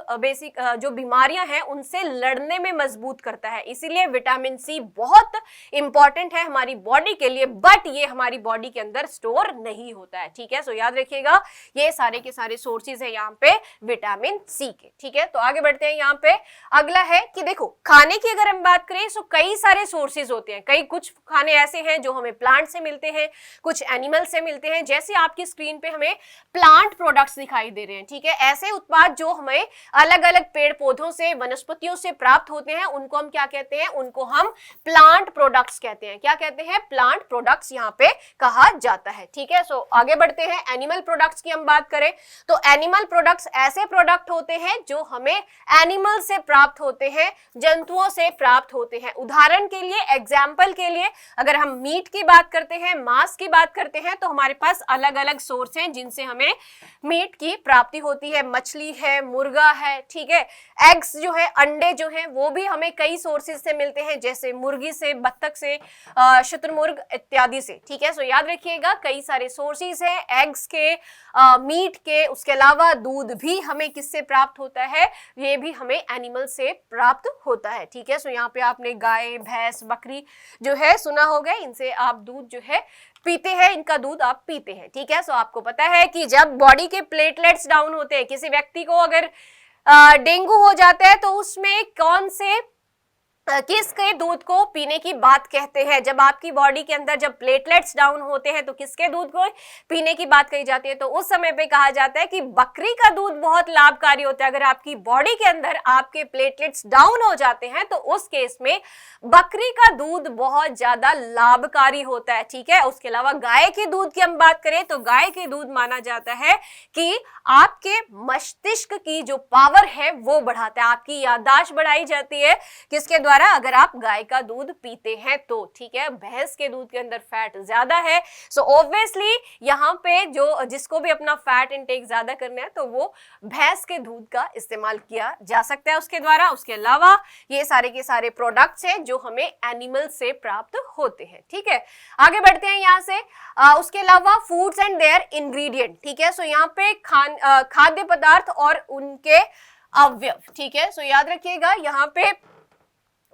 जो बीमारियां हैं उनसे लड़ने में मजबूत करता है, इसीलिए विटामिन सी बहुत इंपॉर्टेंट है हमारी बॉडी के लिए, बट ये हमारी बॉडी के अंदर स्टोर नहीं होता है, ठीक है। सो याद रखिएगा ये सारे के सारे सोर्सेज है यहाँ पे विटामिन सी के, ठीक है। तो आगे बढ़ते हैं। यहाँ पे अगला है कि देखो खाने की अगर हम बात करें तो कई सारे सोर्सेज होते हैं, कई कुछ खाने ऐसे हैं जो हमें प्लांट से मिलते हैं, कुछ एनिमल से मिलते हैं, जैसे आपकी स्क्रीन पे हमें प्लांट प्रोडक्ट्स दिखाई दे रहे हैं, ठीक है। ऐसे उत्पाद जो हमें अलग अलग पेड़ पौधों से, वनस्पतियों से प्राप्त होते हैं उनको हम क्या कहते हैं, उनको हम प्लांट प्रोडक्ट्स कहते हैं। क्या कहते हैं? प्लांट प्रोडक्ट्स यहाँ पे कहा जाता है, ठीक है। सो आगे बढ़ते हैं। एनिमल प्रोडक्ट्स की हम बात करें तो एनिमल प्रोडक्ट्स ऐसे प्रोडक्ट होते हैं जो हमें एनिमल से प्राप्त होते हैं, जंतुओं से प्राप्त होते हैं। उदाहरण के लिए, एग्जाम्पल के लिए, अगर हम मीट की बात करते हैं, मांस की बात करते हैं, तो हमारे पास अलग अलग सोर्स हैं जिनसे हमें मीट की प्राप्ति होती है। मछली है, मुर्गा है, ठीक है। एग्स जो है, अंडे जो है, वो भी हमें कई सोर्सेज से मिलते हैं, जैसे मुर्गी से, बत्तख से, शुतुरमुर्ग इत्यादि से, ठीक है। सो याद रखिएगा कई सारे सोर्सेज हैं एग्स के, मीट के। उसके अलावा दूध भी हमें किससे प्राप्त होता है, ये भी हमें एनिमल से प्राप्त होता है, ठीक है। सो यहाँ पे आपने गाय, भैंस, बकरी जो है सुना होगा, इनसे आप दूध जो है पीते हैं, इनका दूध आप पीते हैं, ठीक है। सो आपको पता है कि जब बॉडी के प्लेटलेट्स डाउन होते हैं, किसी व्यक्ति को अगर डेंगू हो जाता है तो उसमें कौन से किसके दूध को पीने की बात कहते हैं? जब आपकी बॉडी के अंदर जब प्लेटलेट्स डाउन होते हैं तो किसके दूध को पीने की बात कही जाती है? तो उस समय पे कहा जाता है कि बकरी का दूध बहुत लाभकारी होता है। अगर आपकी बॉडी के अंदर आपके प्लेटलेट्स डाउन हो जाते हैं तो उस केस में बकरी का दूध बहुत ज्यादा लाभकारी होता है, ठीक है। उसके अलावा गाय के दूध की हम बात करें तो गाय के दूध माना जाता है कि आपके मस्तिष्क की जो पावर है वो बढ़ाता है, आपकी याददाश्त बढ़ाई जाती है किसके द्वारा? अगर आप गाय का दूध पीते हैं तो, ठीक है। भैंस के दूध के अंदर फैट ज्यादा है, सो ऑब्वियसली यहाँ पे जो जिसको भी अपना फैट इंटेक ज्यादा करना है तो वो भैंस के दूध का इस्तेमाल किया जा सकता है उसके द्वारा। उसके अलावा ये सारे के सारे प्रोडक्ट्स हैं जो हमें एनिमल से प्राप्त होते हैं, ठीक है। आगे बढ़ते हैं यहाँ से। उसके अलावा फूड्स एंड देयर इंग्रेडिएंट, ठीक है। सो यहाँ पे खाद्य पदार्थ और उनके अवयव, ठीक है। सो याद रखिएगा यहाँ पे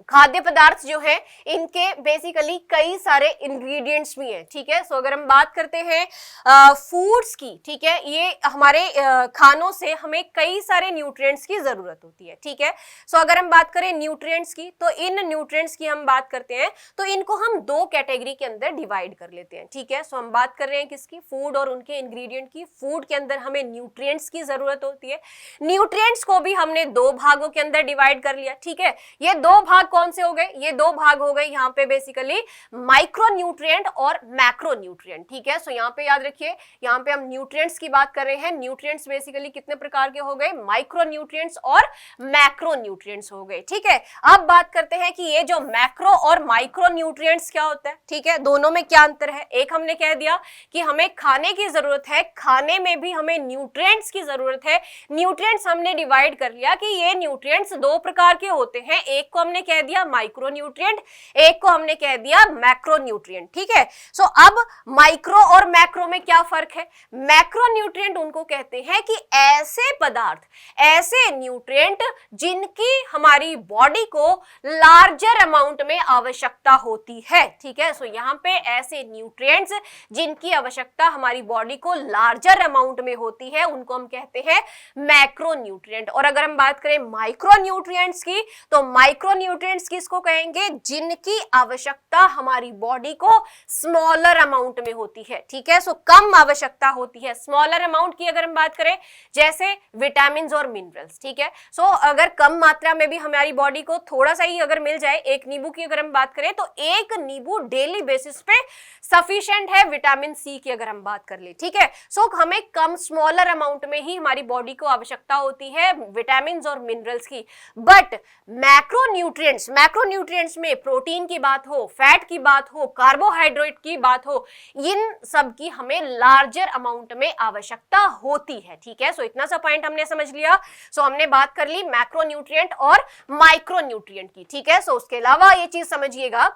खाद्य पदार्थ जो है इनके बेसिकली कई सारे इंग्रेडिएंट्स भी हैं, ठीक है। सो अगर हम बात करते हैं फूड्स की, ठीक है, ये हमारे खानों से हमें कई सारे न्यूट्रिएंट्स की जरूरत होती है, ठीक है। सो अगर हम बात करें न्यूट्रिएंट्स की तो इन न्यूट्रिएंट्स की हम बात करते हैं तो इनको हम दो कैटेगरी के अंदर डिवाइड कर लेते हैं, ठीक है। सो हम बात कर रहे हैं किसकी? फूड और उनके इंग्रेडिएंट की। फूड के अंदर हमें न्यूट्रिएंट्स की जरूरत होती है। न्यूट्रिएंट्स को भी हमने दो भागों के अंदर डिवाइड कर लिया, ठीक है। ये दो भाग कौन से हो गए? ये दो भाग हो गए यहाँ पे बेसिकली माइक्रो न्यूट्रिएंट और मैक्रो न्यूट्रिएंट, ठीक है। सो यहाँ पे याद रखिए, यहाँ पे हम न्यूट्रिएंट्स की बात कर रहे हैं। न्यूट्रिएंट्स बेसिकली कितने प्रकार के हो गए? माइक्रो न्यूट्रिएंट्स और मैक्रो न्यूट्रिएंट्स हो गए, ठीक है। अब बात करते हैं कि ये जो मैक्रो और माइक्रो न्यूट्रिएंट्स क्या होता है, ठीक है, दोनों में क्या अंतर है? एक हमने कह दिया कि हमें खाने की जरूरत है, खाने में भी हमें न्यूट्रिएंट्स की जरूरत है। न्यूट्रिएंट्स हमने डिवाइड कर लिया कि ये न्यूट्रिएंट्स दो प्रकार के होते हैं, एक को हमने कह दिया माइक्रो न्यूट्रिएंट, एक को हमने कह दिया मैक्रो न्यूट्रिएंट, ठीक है। सो अब माइक्रो और मैक्रो में क्या फर्क है? मैक्रो न्यूट्रिएंट उनको कहते हैं कि ऐसे पदार्थ, ऐसे न्यूट्रिएंट जिनकी हमारी बॉडी को लार्जर अमाउंट में आवश्यकता होती है, ठीक है। सो यहाँ पे ऐसे न्यूट्रिएंट्स जिनकी आवश्यकता हमारी बॉडी को लार्जर अमाउंट में होती है उनको हम कहते हैं मैक्रो न्यूट्रिएंट। और अगर हम बात करें माइक्रो न्यूट्रिएंट्स की तो माइक्रो न्यूट्रिएंट न्यूट्रिएंट्स किसको कहेंगे? जिनकी आवश्यकता हमारी बॉडी को स्मॉलर अमाउंट में होती है, ठीक है। सो कम आवश्यकता होती है, स्मॉलर अमाउंट की अगर हम बात करें, जैसे विटामिन और मिनरल्स, ठीक है। सो अगर कम मात्रा में भी हमारी बॉडी को थोड़ा सा ही अगर मिल जाए, एक नींबू की अगर हम बात करें तो एक नींबू डेली बेसिस पे सफिशिएंट है विटामिन सी की अगर हम बात कर ले, ठीक है। सो हमें कम स्मॉलर अमाउंट में ही हमारी बॉडी को आवश्यकता होती है विटामिन और मिनरल्स की। बट मैक्रोन्यूट्रिएंट्स में प्रोटीन की बात हो, फैट की बात हो, कार्बोहाइड्रेट की बात हो, इन सब की हमें लार्जर अमाउंट में आवश्यकता होती है, ठीक है। सो इतना सा पॉइंट हमने समझ लिया। सो हमने बात कर ली मैक्रोन्यूट्रिएंट और माइक्रोन्यूट्रिएंट की, ठीक है। सो उसके अलावा ये चीज समझिएगा,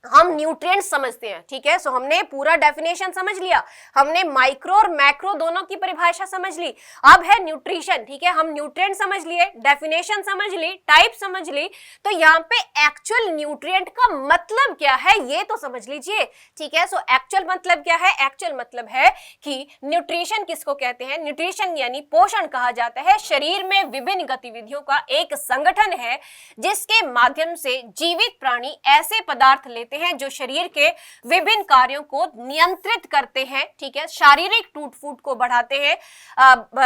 हम न्यूट्रिएंट समझते हैं, ठीक है। सो हमने पूरा डेफिनेशन समझ लिया, हमने माइक्रो और मैक्रो दोनों की परिभाषा समझ ली। अब है न्यूट्रिशन, ठीक है। हम न्यूट्रिएंट समझ लिए, डेफिनेशन समझ ली, टाइप समझ ली, तो यहाँ पे एक्चुअल न्यूट्रिएंट का मतलब क्या है ये तो समझ लीजिए, ठीक है। सो एक्चुअल मतलब क्या है? एक्चुअल मतलब है कि न्यूट्रिशन किसको कहते हैं? न्यूट्रिशन यानी पोषण कहा जाता है शरीर में विभिन्न गतिविधियों का एक संगठन है जिसके माध्यम से जीवित प्राणी ऐसे पदार्थ लेते हैं जो शरीर के विभिन्न कार्यों को नियंत्रित करते हैं, ठीक है। शारीरिक टूट फूट को बढ़ाते हैं।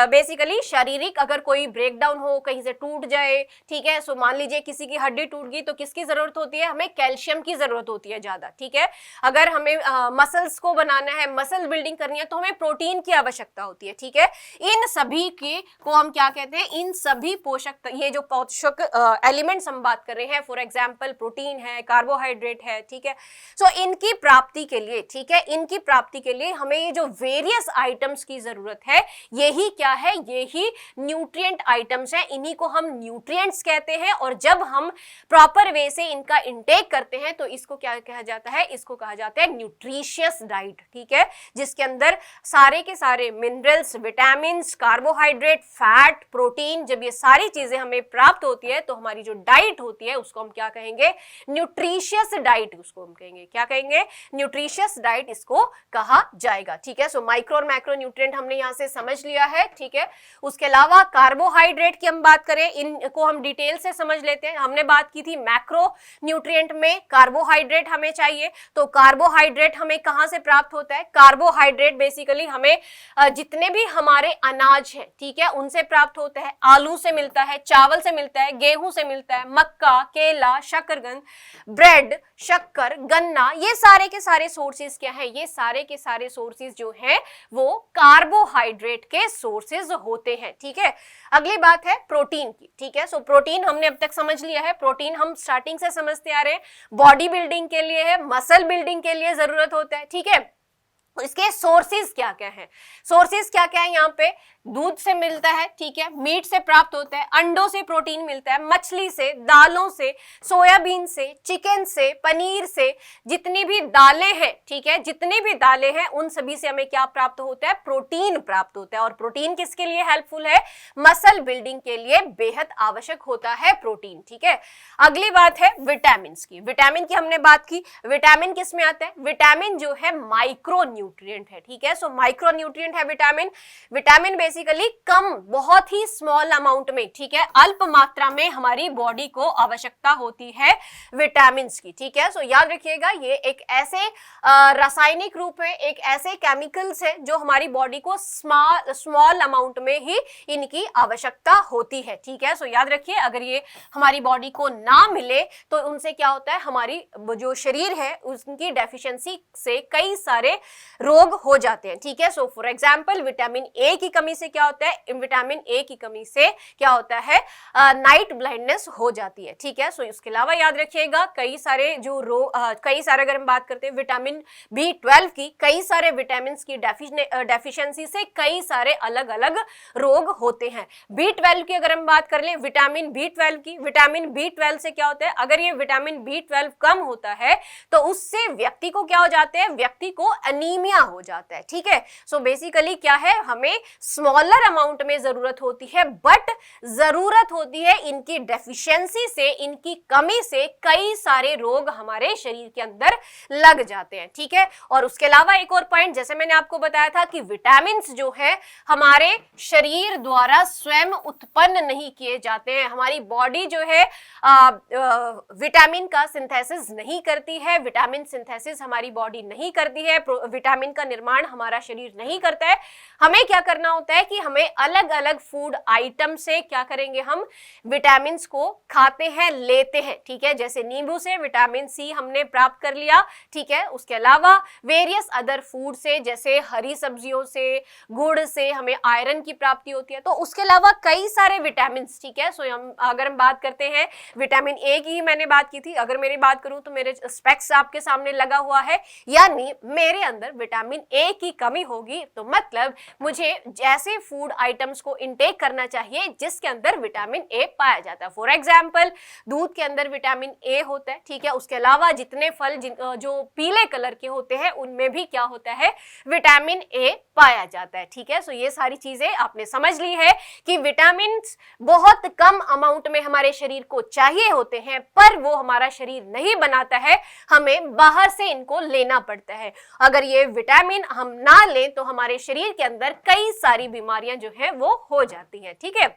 बेसिकली शारीरिक अगर कोई ब्रेकडाउन हो, कहीं से टूट जाए, ठीक है। सो मान लीजिए किसी की हड्डी टूट गई तो किसकी जरूरत होती है? हमें कैल्शियम की जरूरत होती है ज्यादा, ठीक है। अगर हमें मसल्स को बनाना है, मसल बिल्डिंग करनी है, तो हमें प्रोटीन की आवश्यकता होती है, ठीक है। इन सभी के को हम क्या कहते हैं? इन सभी पोषक, ये जो पोषक एलिमेंट्स हम बात कर रहे हैं, फॉर एग्जाम्पल प्रोटीन है, कार्बोहाइड्रेट है, ठीक है। सो इनकी प्राप्ति के लिए, ठीक है, इनकी प्राप्ति के लिए हमें ये जो वेरियस आइटम्स की जरूरत है, यही क्या है? यही न्यूट्रिएंट आइटम्स हैं, इन्हीं को हम न्यूट्रिएंट्स कहते हैं। और जब हम प्रॉपर वे से इनका इंटेक करते हैं तो इसको क्या कहा जाता है? इसको कहा जाता है न्यूट्रिशियस डाइट, ठीक है, जिसके अंदर सारे के सारे minerals, vitamin, carbohydrate, fat, protein, जब ये सारी चीजें हमें प्राप्त होती है तो हमारी जो डाइट होती है उसको हम क्या कहेंगे? न्यूट्रिशियस डाइट उसको हम कहेंगे। क्या कहेंगे? न्यूट्रिशियस डाइट इसको कहा जाएगा, ठीक है। सो माइक्रो और मैक्रो न्यूट्रिएंट हमने यहां से समझ लिया है, ठीक है। उसके अलावा कार्बोहाइड्रेट की हम बात करें, इनको हम डिटेल से समझ लेते हैं। हमने बात की थी मैक्रो न्यूट्रिएंट में कार्बोहाइड्रेट हमें चाहिए, तो कार्बोहाइड्रेट हमें कहां से प्राप्त होता है? कार्बोहाइड्रेट बेसिकली हमें जितने भी हमारे अनाज हैं, ठीक है, उनसे प्राप्त होता है। आलू से मिलता है, चावल से मिलता है, गेहूं से मिलता है, मक्का, केला, शकरकंद, ब्रेड, शक्कर, गन्ना, ये सारे के सारे सोर्सेज क्या है? ये सारे के सारे सोर्सेज जो हैं वो कार्बोहाइड्रेट के सोर्सेज होते हैं, ठीक है। अगली बात है प्रोटीन की, ठीक है। सो प्रोटीन हमने अब तक समझ लिया है। प्रोटीन हम स्टार्टिंग से समझते आ रहे हैं, बॉडी बिल्डिंग के लिए है, मसल बिल्डिंग के लिए जरूरत होता है, ठीक है। इसके सोर्सेज क्या क्या है? सोर्सेज क्या क्या है? यहाँ पे दूध से मिलता है, ठीक है, मीट से प्राप्त होता है, अंडों से प्रोटीन मिलता है, मछली से, दालों से, सोयाबीन से, चिकन से, पनीर से, जितनी भी दालें हैं, ठीक है, जितनी भी दालें हैं उन सभी से हमें क्या प्राप्त होता है? प्रोटीन प्राप्त होता है। और प्रोटीन किसके लिए हेल्पफुल है? मसल बिल्डिंग के लिए बेहद आवश्यक होता है प्रोटीन, ठीक है। अगली बात है विटामिन की। विटामिन की हमने बात की, विटामिन किस में आता है? विटामिन जो है माइक्रो न्यूट्रिएंट है, ठीक है। सो माइक्रो न्यूट्रिएंट है विटामिन। विटामिन बेसिकली कम, बहुत ही स्मॉल अमाउंट में, ठीक है, अल्प मात्रा में हमारी बॉडी को आवश्यकता होती है विटामिन की, ठीक है। सो याद रखिएगा, ये एक ऐसे रासायनिक रूप है, एक ऐसे केमिकल्स है जो हमारी बॉडी को स्मॉल अमाउंट में ही इनकी आवश्यकता होती है, ठीक है। सो याद रखिए, अगर ये हमारी बॉडी को ना मिले तो उनसे क्या होता है? हमारी जो शरीर है उसकी डेफिशिएंसी से कई सारे रोग हो जाते हैं, ठीक है। So for example vitamin A की कमी से क्या होता है? विटामिन ए की कमी से क्या होता है? नाइट ब्लाइंडनेस हो जाती है, ठीक है। सो इसके अलावा याद रखिएगा, कई सारे जो कई सारे अगर हम बात करते हैं विटामिन B12 की, कई सारे विटामिन की डेफिशिएंसी से कई सारे अलग अलग रोग होते हैं। B12 की अगर हम बात कर लें, विटामिन B12 की, विटामिन B12 से क्या होता है? अगर ये विटामिन B12 कम होता है तो उससे व्यक्ति को क्या हो जाते हैं? व्यक्ति को एनीमिया हो जाता है, ठीक है। सो बेसिकली क्या है? हमें डॉलर अमाउंट में जरूरत होती है, बट जरूरत होती है इनकी डेफिशिएंसी से, इनकी कमी से कई सारे रोग हमारे शरीर के अंदर लग जाते हैं, ठीक है। और उसके अलावा एक और पॉइंट, जैसे मैंने आपको बताया था कि विटामिन जो है हमारे शरीर द्वारा स्वयं उत्पन्न नहीं किए जाते हैं। हमारी बॉडी जो है विटामिन का सिंथेसिस नहीं करती है, विटामिन सिंथेसिस हमारी बॉडी नहीं करती है, विटामिन का निर्माण हमारा शरीर नहीं करता है। हमें क्या करना होता है कि हमें अलग अलग फूड आइटम से क्या करेंगे, हम विटामिन को खाते हैं, लेते हैं, ठीक है। जैसे नींबू से विटामिन सी हमने प्राप्त कर लिया, ठीक है। उसके अलावा वेरियस अदर फूड से, जैसे हरी सब्जियों से, गुड़ से हमें आयरन की प्राप्ति होती है। तो उसके अलावा कई सारे विटामिन, ठीक है। सो अगर हम बात करते हैं विटामिन ए की ही मैंने बात की थी, अगर मेरी बात करूं तो मेरे स्पेक्स आपके सामने लगा हुआ है, यानी मेरे अंदर विटामिन ए की कमी होगी, तो मतलब मुझे जैसे फूड आइटम्स को इनटेक करना चाहिए जिसके अंदर विटामिन ए पाया जाता है। फॉर एग्जाम्पल दूध के अंदर विटामिन ए होता है, ठीक है। उसके अलावा जितने फल जो पीले कलर के होते हैं उनमें भी क्या होता है, विटामिन ए पाया जाता है, ठीक है। सो ये सारी चीजें आपने समझ ली है कि विटामिन बहुत कम अमाउंट में हमारे शरीर को चाहिए होते हैं, पर वो हमारा शरीर नहीं बनाता है, हमें बाहर से इनको लेना पड़ता है। अगर ये विटामिन हम ना लें तो हमारे शरीर के अंदर कई सारी बीमारियां जो है वो हो जाती हैं, ठीक है।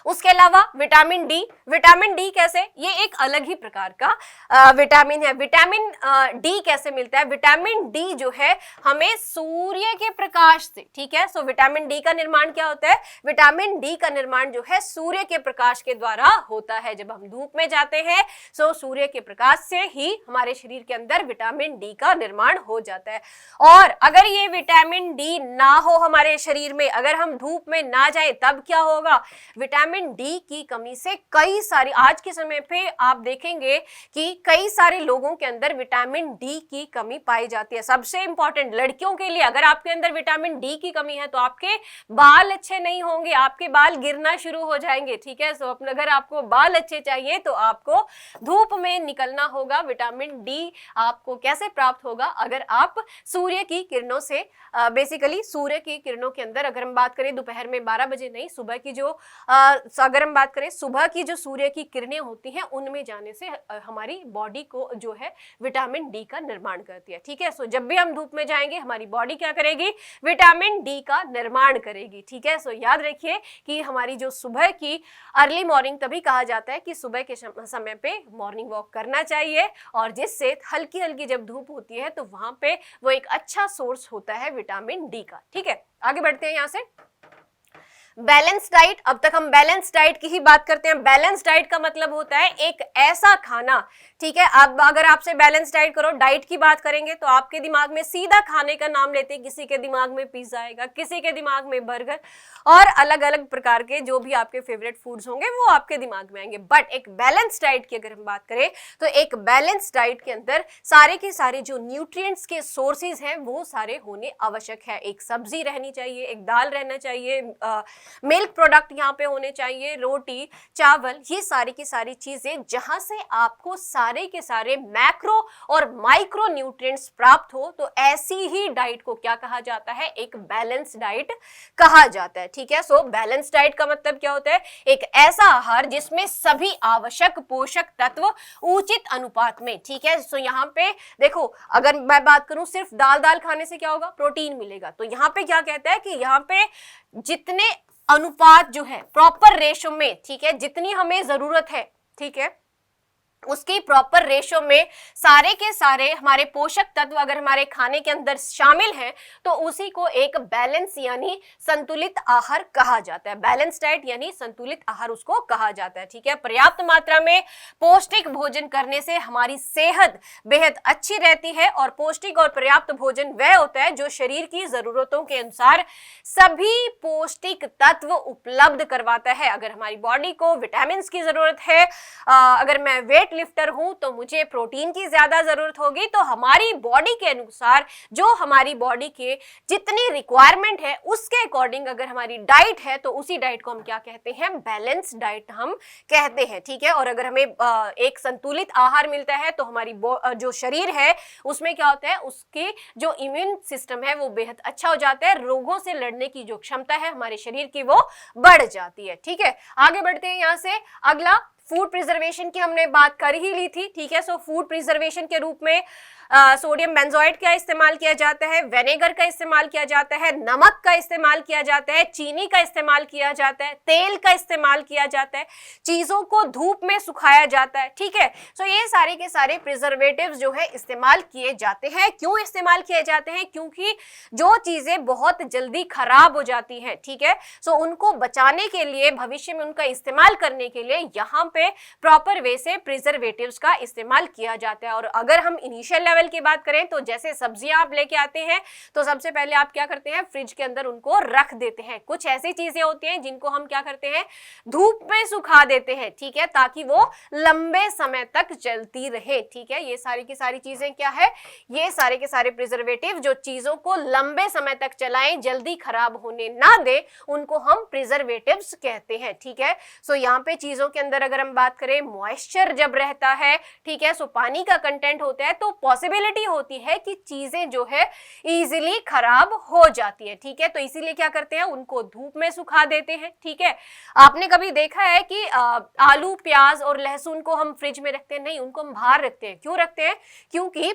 उसके अलावा विटामिन डी कैसे, ये एक अलग ही प्रकार का विटामिन है। विटामिन डी कैसे मिलता है, विटामिन डी जो है हमें सूर्य के प्रकाश से, ठीक है। सो विटामिन डी का निर्माण क्या होता है, विटामिन डी का निर्माण जो है सूर्य के प्रकाश के द्वारा होता है। जब हम धूप में जाते हैं सो सूर्य के प्रकाश से ही हमारे शरीर के अंदर विटामिन डी का निर्माण हो जाता है। और अगर ये विटामिन डी ना हो हमारे शरीर में, अगर हम धूप में ना जाए, तब क्या होगा, विटामिन डी की कमी से कई सारी, आज के समय पे आप देखेंगे कि कई सारे लोगों के अंदर विटामिन डी की कमी पाई जाती है। सबसे इंपॉर्टेंट लड़कियों के लिए, अगर आपके अंदर विटामिन डी की कमी है तो आपके बाल अच्छे नहीं होंगे, आपके बाल गिरना शुरू हो जाएंगे, ठीक है। सो अगर आपको बाल अच्छे चाहिए तो आपको धूप में निकलना होगा। विटामिन डी आपको कैसे प्राप्त होगा, अगर आप सूर्य की किरणों से, बेसिकली सूर्य की किरणों के अंदर, अगर हम बात करें दोपहर में 12 बजे नहीं, सुबह की जो अगर हम बात करें सुबह की जो सूर्य की किरणें होती हैं उनमें जाने से हमारी बॉडी को जो है विटामिन डी का निर्माण करती है, ठीक है। सो जब भी हम धूप में जाएंगे हमारी बॉडी क्या करेगी, विटामिन डी का निर्माण करेगी, ठीक है। सो याद रखिए कि हमारी जो सुबह की अर्ली मॉर्निंग, तभी कहा जाता है कि सुबह के समय पे मॉर्निंग वॉक करना चाहिए, और जिससे हल्की हल्की जब धूप होती है तो वहां पे वो एक अच्छा सोर्स होता है विटामिन डी का, ठीक है। आगे बढ़ते हैं यहाँ से। बैलेंस डाइट, अब तक हम बैलेंस डाइट की ही बात करते हैं। बैलेंस डाइट का मतलब होता है एक ऐसा खाना, ठीक है। अब अगर आपसे बैलेंस डाइट करो, डाइट की बात करेंगे तो आपके दिमाग में सीधा खाने का नाम लेते हैं, किसी के दिमाग में पिज्जा आएगा, किसी के दिमाग में बर्गर, और अलग अलग प्रकार के जो भी आपके फेवरेट फूड्स होंगे वो आपके दिमाग में आएंगे। बट एक बैलेंस डाइट की अगर हम बात करें तो एक बैलेंस डाइट के अंदर सारे के सारे जो न्यूट्रिएंट्स के सोर्सेज हैं वो सारे होने आवश्यक है। एक सब्जी रहनी चाहिए, एक दाल रहना चाहिए, मिल्क प्रोडक्ट यहाँ पे होने चाहिए, रोटी, चावल, ये सारी की सारी चीजें जहां से आपको सारे के सारे मैक्रो और माइक्रो न्यूट्रिएंट्स प्राप्त हो, तो ऐसी ही डाइट को क्या कहा जाता है, एक बैलेंस डाइट कहा जाता है, ठीक है। सो बैलेंस डाइट का मतलब क्या होता है, एक ऐसा आहार जिसमें सभी आवश्यक पोषक तत्व उचित अनुपात में, ठीक है। सो यहाँ पे देखो, अगर मैं बात करूं सिर्फ दाल खाने से क्या होगा, प्रोटीन मिलेगा, तो यहाँ पे क्या कहता है कि यहाँ पे जितने अनुपात जो है प्रॉपर रेशो में, ठीक है, जितनी हमें जरूरत है, ठीक है, उसकी प्रॉपर रेशो में सारे के सारे हमारे पोषक तत्व अगर हमारे खाने के अंदर शामिल हैं तो उसी को एक बैलेंस यानी संतुलित आहार कहा जाता है। बैलेंस डाइट यानी संतुलित आहार उसको कहा जाता है, ठीक है। पर्याप्त मात्रा में पौष्टिक भोजन करने से हमारी सेहत बेहद अच्छी रहती है, और पौष्टिक और पर्याप्त भोजन वह होता है जो शरीर की जरूरतों के अनुसार सभी पौष्टिक तत्व उपलब्ध करवाता है। अगर हमारी बॉडी को विटामिन की जरूरत है, अगर मैं वेट वेट लिफ्टर हूं तो मुझे प्रोटीन की ज्यादा जरूरत होगी, तो हमारी बॉडी के अनुसार जो हमारी बॉडी के जितनी रिक्वायरमेंट है उसके अकॉर्डिंग अगर हमारी डाइट है तो उसी डाइट को हम क्या कहते हैं, बैलेंस डाइट हम कहते हैं, ठीक है। और अगर हमें एक संतुलित आहार मिलता है तो हमारी जो शरीर है उसमें क्या होता है, उसके जो इम्यून सिस्टम है वो बेहद अच्छा हो जाता है, रोगों से लड़ने की जो क्षमता है हमारे शरीर की वो बढ़ जाती है, ठीक है। आगे बढ़ते हैं यहाँ से। अगला फूड प्रिजर्वेशन की हमने बात कर ही ली थी, ठीक है। सो फूड प्रिजर्वेशन के रूप में सोडियम बेंजोएट का इस्तेमाल किया जाता है, विनेगर का इस्तेमाल किया जाता है, नमक का इस्तेमाल किया जाता है, चीनी का इस्तेमाल किया जाता है, तेल का इस्तेमाल किया जाता है, चीजों को धूप में सुखाया जाता है, ठीक है। सो ये सारे के सारे प्रिजर्वेटिव्स जो है इस्तेमाल किए जाते हैं। क्यों इस्तेमाल किए जाते हैं? क्योंकि जो चीजें बहुत जल्दी खराब हो जाती हैं, ठीक है, सो उनको बचाने के लिए, भविष्य में उनका इस्तेमाल करने के लिए यहाँ पे प्रॉपर वे से प्रिजर्वेटिव्स का इस्तेमाल किया जाता है। और अगर हम इनिशियल लेवल की बात करें तो जैसे सब्जियां आप लेके आते हैं तो सबसे पहले आप क्या करते हैं, फ्रिज के अंदर उनको रख देते हैं। कुछ ऐसी चीजें होती हैं जिनको हम क्या करते हैं, धूप में सुखा देते हैं, ठीक है, ताकि वो लंबे समय तक चलती रहे, ठीक है। ये सारी की सारी चीजें क्या है, ये सारे के सारे प्रिजर्वेटिव जो चीजों को लंबे समय तक चलाएं, जल्दी खराब होने ना दे, उनको हम प्रिजर्वेटिव्स कहते हैं, ठीक है। सो यहाँ पे चीजों के अंदर अगर हम बात करें, मॉइस्चर जब रहता है, ठीक है, सो पानी का कंटेंट होता है, तो पॉसिबिलिटी होती है कि चीजें जो है इजीली खराब हो जाती है, ठीक है। तो इसीलिए क्या करते हैं, उनको धूप में सुखा देते हैं, ठीक है। आपने कभी देखा है कि आलू, प्याज और लहसुन को हम फ्रिज में रखते हैं? नहीं, उनको हम बाहर रखते हैं। क्यों रखते हैं? क्योंकि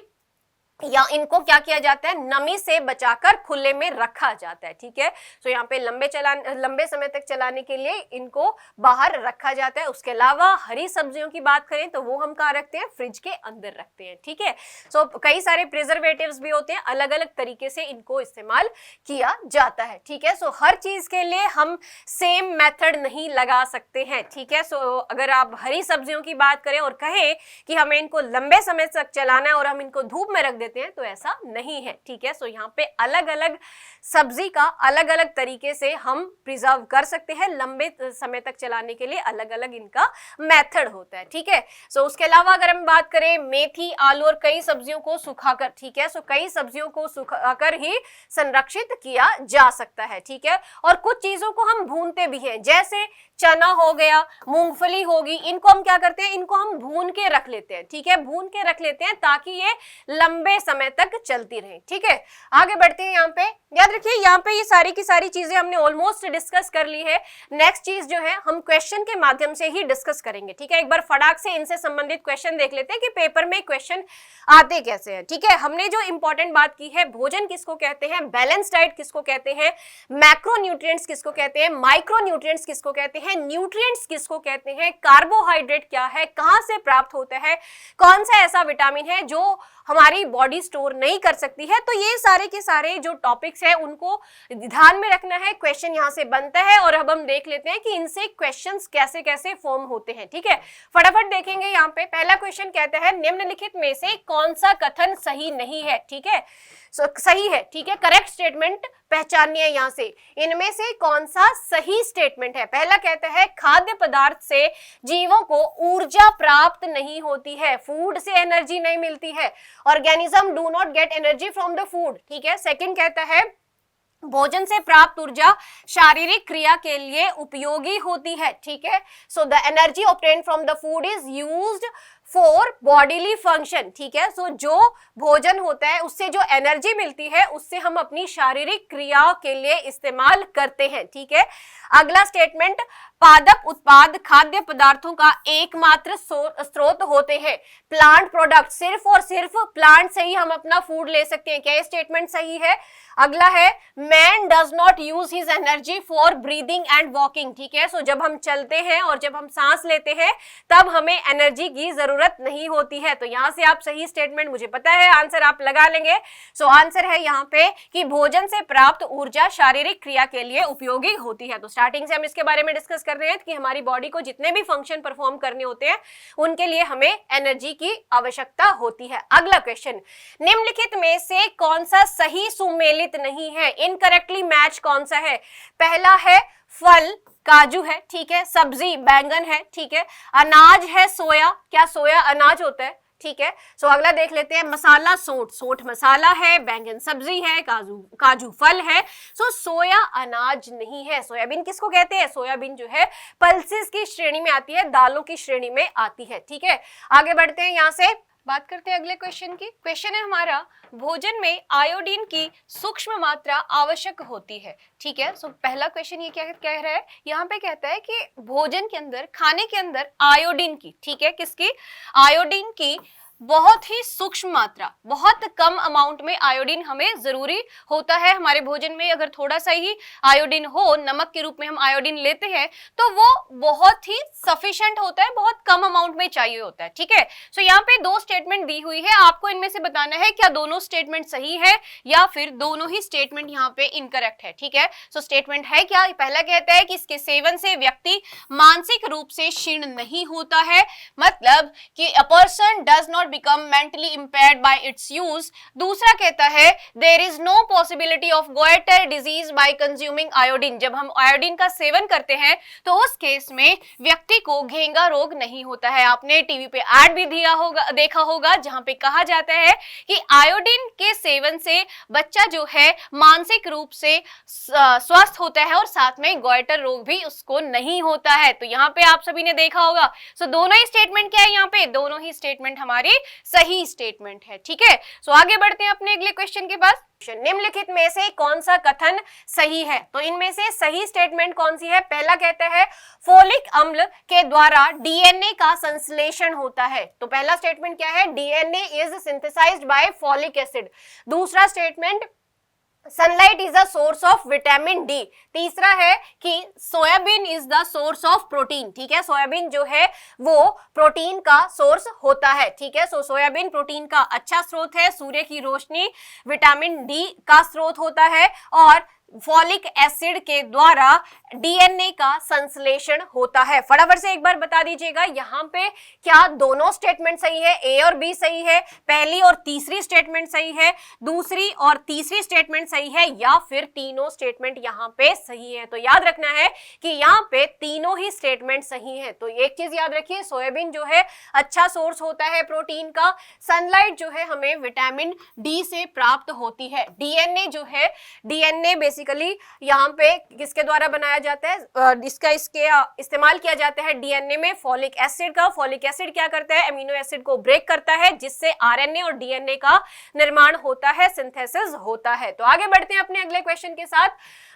या इनको क्या किया जाता है, नमी से बचाकर खुले में रखा जाता है, ठीक है। सो यहाँ पे लंबे समय तक चलाने के लिए इनको बाहर रखा जाता है। उसके अलावा हरी सब्जियों की बात करें तो वो हम कहाँ रखते हैं, फ्रिज के अंदर रखते हैं, ठीक है। सो कई सारे प्रिजर्वेटिव्स भी होते हैं, अलग अलग तरीके से इनको इस्तेमाल किया जाता है, ठीक है। सो हर चीज के लिए हम सेम मेथड नहीं लगा सकते हैं, ठीक है। सो अगर आप हरी सब्जियों की बात करें और कहें कि हमें इनको लंबे समय तक चलाना है और हम इनको धूप में रख देते हैं, तो ऐसा नहीं है, ठीक है। सो यहाँ पे अलग अलग सब्जी का अलग अलग तरीके से हम प्रिजर्व कर सकते हैं, लंबे समय तक चलाने के लिए अलग अलग इनका मेथड होता है, ठीक है। सो उसके अलावा अगर हम बात करें मेथी, आलू और कई सब्जियों को सुखाकर, ठीक है, सो कई सब्जियों को सुखाकर ही संरक्षित किया जा सकता है, ठीक है। और कुछ चीजों को हम भूनते भी हैं, जैसे चना हो गया, मूंगफली होगी, इनको हम क्या करते हैं, इनको हम भून के रख लेते हैं, ठीक है, भून के रख लेते हैं ताकि ये लंबे समय तक चलती रहे, ठीक है। आगे बढ़ते हैं। यहाँ पे याद रखिए, यहाँ पे ये सारी की सारी चीजें हमने ऑलमोस्ट डिस्कस कर ली है। नेक्स्ट चीज जो है हम क्वेश्चन के माध्यम से ही डिस्कस करेंगे, ठीक है। एक बार फटाक से इनसे संबंधित क्वेश्चन देख लेते हैं कि पेपर में क्वेश्चन आते कैसे हैं, ठीक है। हमने जो इंपॉर्टेंट बात की है, भोजन किसको कहते हैं, बैलेंस डाइट किसको कहते हैं, मैक्रो न्यूट्रिएंट्स किसको कहते हैं, माइक्रो न्यूट्रिएंट्स किसको कहते हैं, न्यूट्रिएंट्स किसको कहते हैं, कार्बोहाइड्रेट क्या है, कहां से प्राप्त होता है, कौन सा ऐसा विटामिन है जो हमारी बॉडी स्टोर नहीं कर सकती है। तो ये सारे के सारे जो टॉपिक्स है उनको ध्यान में रखना है, क्वेश्चन यहाँ से बनता है। और अब हम देख लेते हैं कि इनसे क्वेश्चंस कैसे कैसे फॉर्म होते हैं, ठीक है। फटाफट देखेंगे। यहाँ पे पहला क्वेश्चन कहता है, निम्नलिखित में से कौन सा कथन सही नहीं है, ठीक है। सही है, ठीक है, करेक्ट स्टेटमेंट पहचानिए यहाँ से, इनमें से कौन सा सही स्टेटमेंट है। पहला कहता है, खाद्य पदार्थ से जीवों को ऊर्जा प्राप्त नहीं होती है, फूड से एनर्जी नहीं मिलती है, organism do not get energy from the food, ठीक है। सेकंड कहता है, भोजन से प्राप्त ऊर्जा शारीरिक क्रिया के लिए उपयोगी होती है, ठीक है। So the energy obtained from the food is used for bodily function, ठीक है। सो जो भोजन होता है उससे जो एनर्जी मिलती है उससे हम अपनी शारीरिक क्रिया के लिए इस्तेमाल करते हैं, ठीक है। अगला स्टेटमेंट, पादप उत्पाद खाद्य पदार्थों का एकमात्र स्रोत होते हैं, प्लांट प्रोडक्ट, सिर्फ और सिर्फ प्लांट से ही हम अपना फूड ले सकते हैं। क्या ये स्टेटमेंट सही है? अगला है, man does not use his energy for breathing and walking, ठीक है। सो जब हम चलते हैं और जब हम सांस लेते हैं तब हमें एनर्जी की जरूरत नहीं होती है। तो यहाँ से आप सही स्टेटमेंट, मुझे पता है आंसर आप लगा लेंगे। सो आंसर है यहाँ पे कि भोजन से प्राप्त ऊर्जा शारीरिक क्रिया के लिए उपयोगी होती है। तो स्टार्टिंग से हम इसके बारे में डिस्कस कर रहे हैं कि हमारी बॉडी को जितने भी फंक्शन परफॉर्म करने होते हैं उनके लिए हमें एनर्जी की आवश्यकता होती है। अगला क्वेश्चन, निम्नलिखित में से कौन सा सही सुमेलित नहीं है, इनकरेक्टली मैच कौन सा है? पहला है फल काजू है, ठीक है, सब्जी बैंगन है, ठीक है, अनाज है सोया, क्या सोया अनाज होता है, ठीक है। सो अगला देख लेते हैं, मसाला सोंठ, सोंठ मसाला है, बैंगन सब्जी है, काजू काजू फल है। सो सोया अनाज नहीं है। सोयाबीन किसको कहते हैं? सोयाबीन जो है पल्सेस की श्रेणी में आती है, दालों की श्रेणी में आती है, ठीक है। आगे बढ़ते हैं, यहां से बात करते हैं अगले क्वेश्चन की। क्वेश्चन है हमारा, भोजन में आयोडीन की सूक्ष्म मात्रा आवश्यक होती है, ठीक है। सो पहला क्वेश्चन ये क्या कह रहा है, यहाँ पे कहता है कि भोजन के अंदर, खाने के अंदर आयोडीन की, ठीक है, किसकी? आयोडीन की बहुत ही सूक्ष्म मात्रा, बहुत कम अमाउंट में आयोडीन हमें जरूरी होता है हमारे भोजन में। अगर थोड़ा सा ही आयोडीन हो, नमक के रूप में हम आयोडीन लेते हैं, तो वो बहुत ही सफिशिएंट होता है, बहुत कम अमाउंट में चाहिए होता है, ठीक है। सो यहाँ पे दो स्टेटमेंट दी हुई है, आपको इनमें से बताना है क्या दोनों स्टेटमेंट सही है या फिर दोनों ही स्टेटमेंट यहाँ पे इनकरेक्ट है, ठीक है। सो स्टेटमेंट है क्या? पहला कहता है कि इसके सेवन से व्यक्ति मानसिक रूप से क्षीण नहीं होता है, मतलब कि a person does not become mentally impaired by its use। दूसरा कहता है there is no possibility of goiter disease by consuming iodine। जब हम आयोडीन का सेवन करते हैं तो उस केस में व्यक्ति को घेंगा रोग नहीं होता है। आपने टीवी पे ऐड भी देखा होगा जहां पे कहा जाता है कि आयोडीन के सेवन से बच्चा जो है मानसिक रूप से स्वस्थ होता है और साथ में गोइटर रोग भी उसको नहीं होता है। तो यहाँ पे आप सभी ने देखा होगा। सो दोनों ही स्टेटमेंट क्या है यहाँ पे? दोनों ही स्टेटमेंट हमारी सही स्टेटमेंट है, ठीक है। सो आगे बढ़ते हैं अपने अगले क्वेश्चन के पास। निम्नलिखित में से कौन सा कथन सही है? तो इनमें से सही स्टेटमेंट कौन सी है? पहला कहता है फोलिक अम्ल के द्वारा डीएनए का संश्लेषण होता है। तो पहला स्टेटमेंट क्या है? DNA is synthesized by folic acid. दूसरा statement sunlight is the source of vitamin D. तीसरा है कि soybean is the source of protein, ठीक है। सोयाबीन जो है वो प्रोटीन का सोर्स होता है, ठीक है। सो सोयाबीन प्रोटीन का अच्छा स्रोत है, सूर्य की रोशनी विटामिन डी का स्रोत होता है और फॉलिक एसिड के द्वारा डीएनए का संश्लेषण होता है। फटाफट से एक बार बता दीजिएगा यहाँ पे क्या दोनों स्टेटमेंट सही है? ए और बी सही है, पहली और तीसरी स्टेटमेंट सही है, दूसरी और तीसरी स्टेटमेंट सही है, या फिर तीनों स्टेटमेंट यहाँ पे सही है? तो याद रखना है कि यहाँ पे तीनों ही स्टेटमेंट सही है। तो एक चीज याद रखिए, सोयाबीन जो है अच्छा सोर्स होता है प्रोटीन का, सनलाइट जो है हमें विटामिन डी से प्राप्त होती है, डीएनए जो है, डीएनए बेसिकली यहाँ पे किसके द्वारा बनाया जाता है? इसके इस्तेमाल किया जाता है डीएनए में फॉलिक एसिड का। फॉलिक एसिड क्या करता है? अमीनो एसिड को ब्रेक करता है जिससे आरएनए और डीएनए का निर्माण होता है, सिंथेसिस होता है। तो आगे बढ़ते हैं अपने अगले क्वेश्चन के साथ।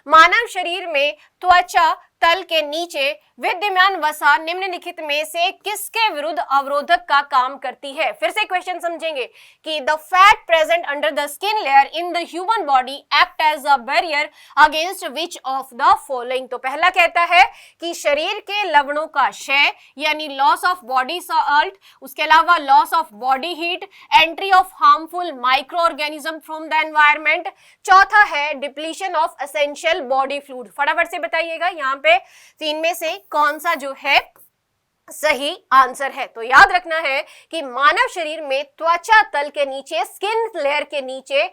मानव शरीर में त्वचा तल के नीचे विद्यमान वसा निम्नलिखित में से किसके विरुद्ध अवरोधक का काम करती है? फिर से क्वेश्चन समझेंगे कि the fat present under the skin layer in the human body act as a barrier against which of the following. तो पहला कहता है कि शरीर के लवणों का क्षय यानी लॉस ऑफ बॉडी सॉल्ट, उसके अलावा loss of body heat, entry of harmful micro organism from the environment. चौथा है depletion of essential body fluid. फटाफट से बताइएगा यहाँ पे तीन में से कौन सा जो है सही आंसर है? तो याद रखना है कि मानव शरीर में त्वचा तल के नीचे, स्किन लेयर के नीचे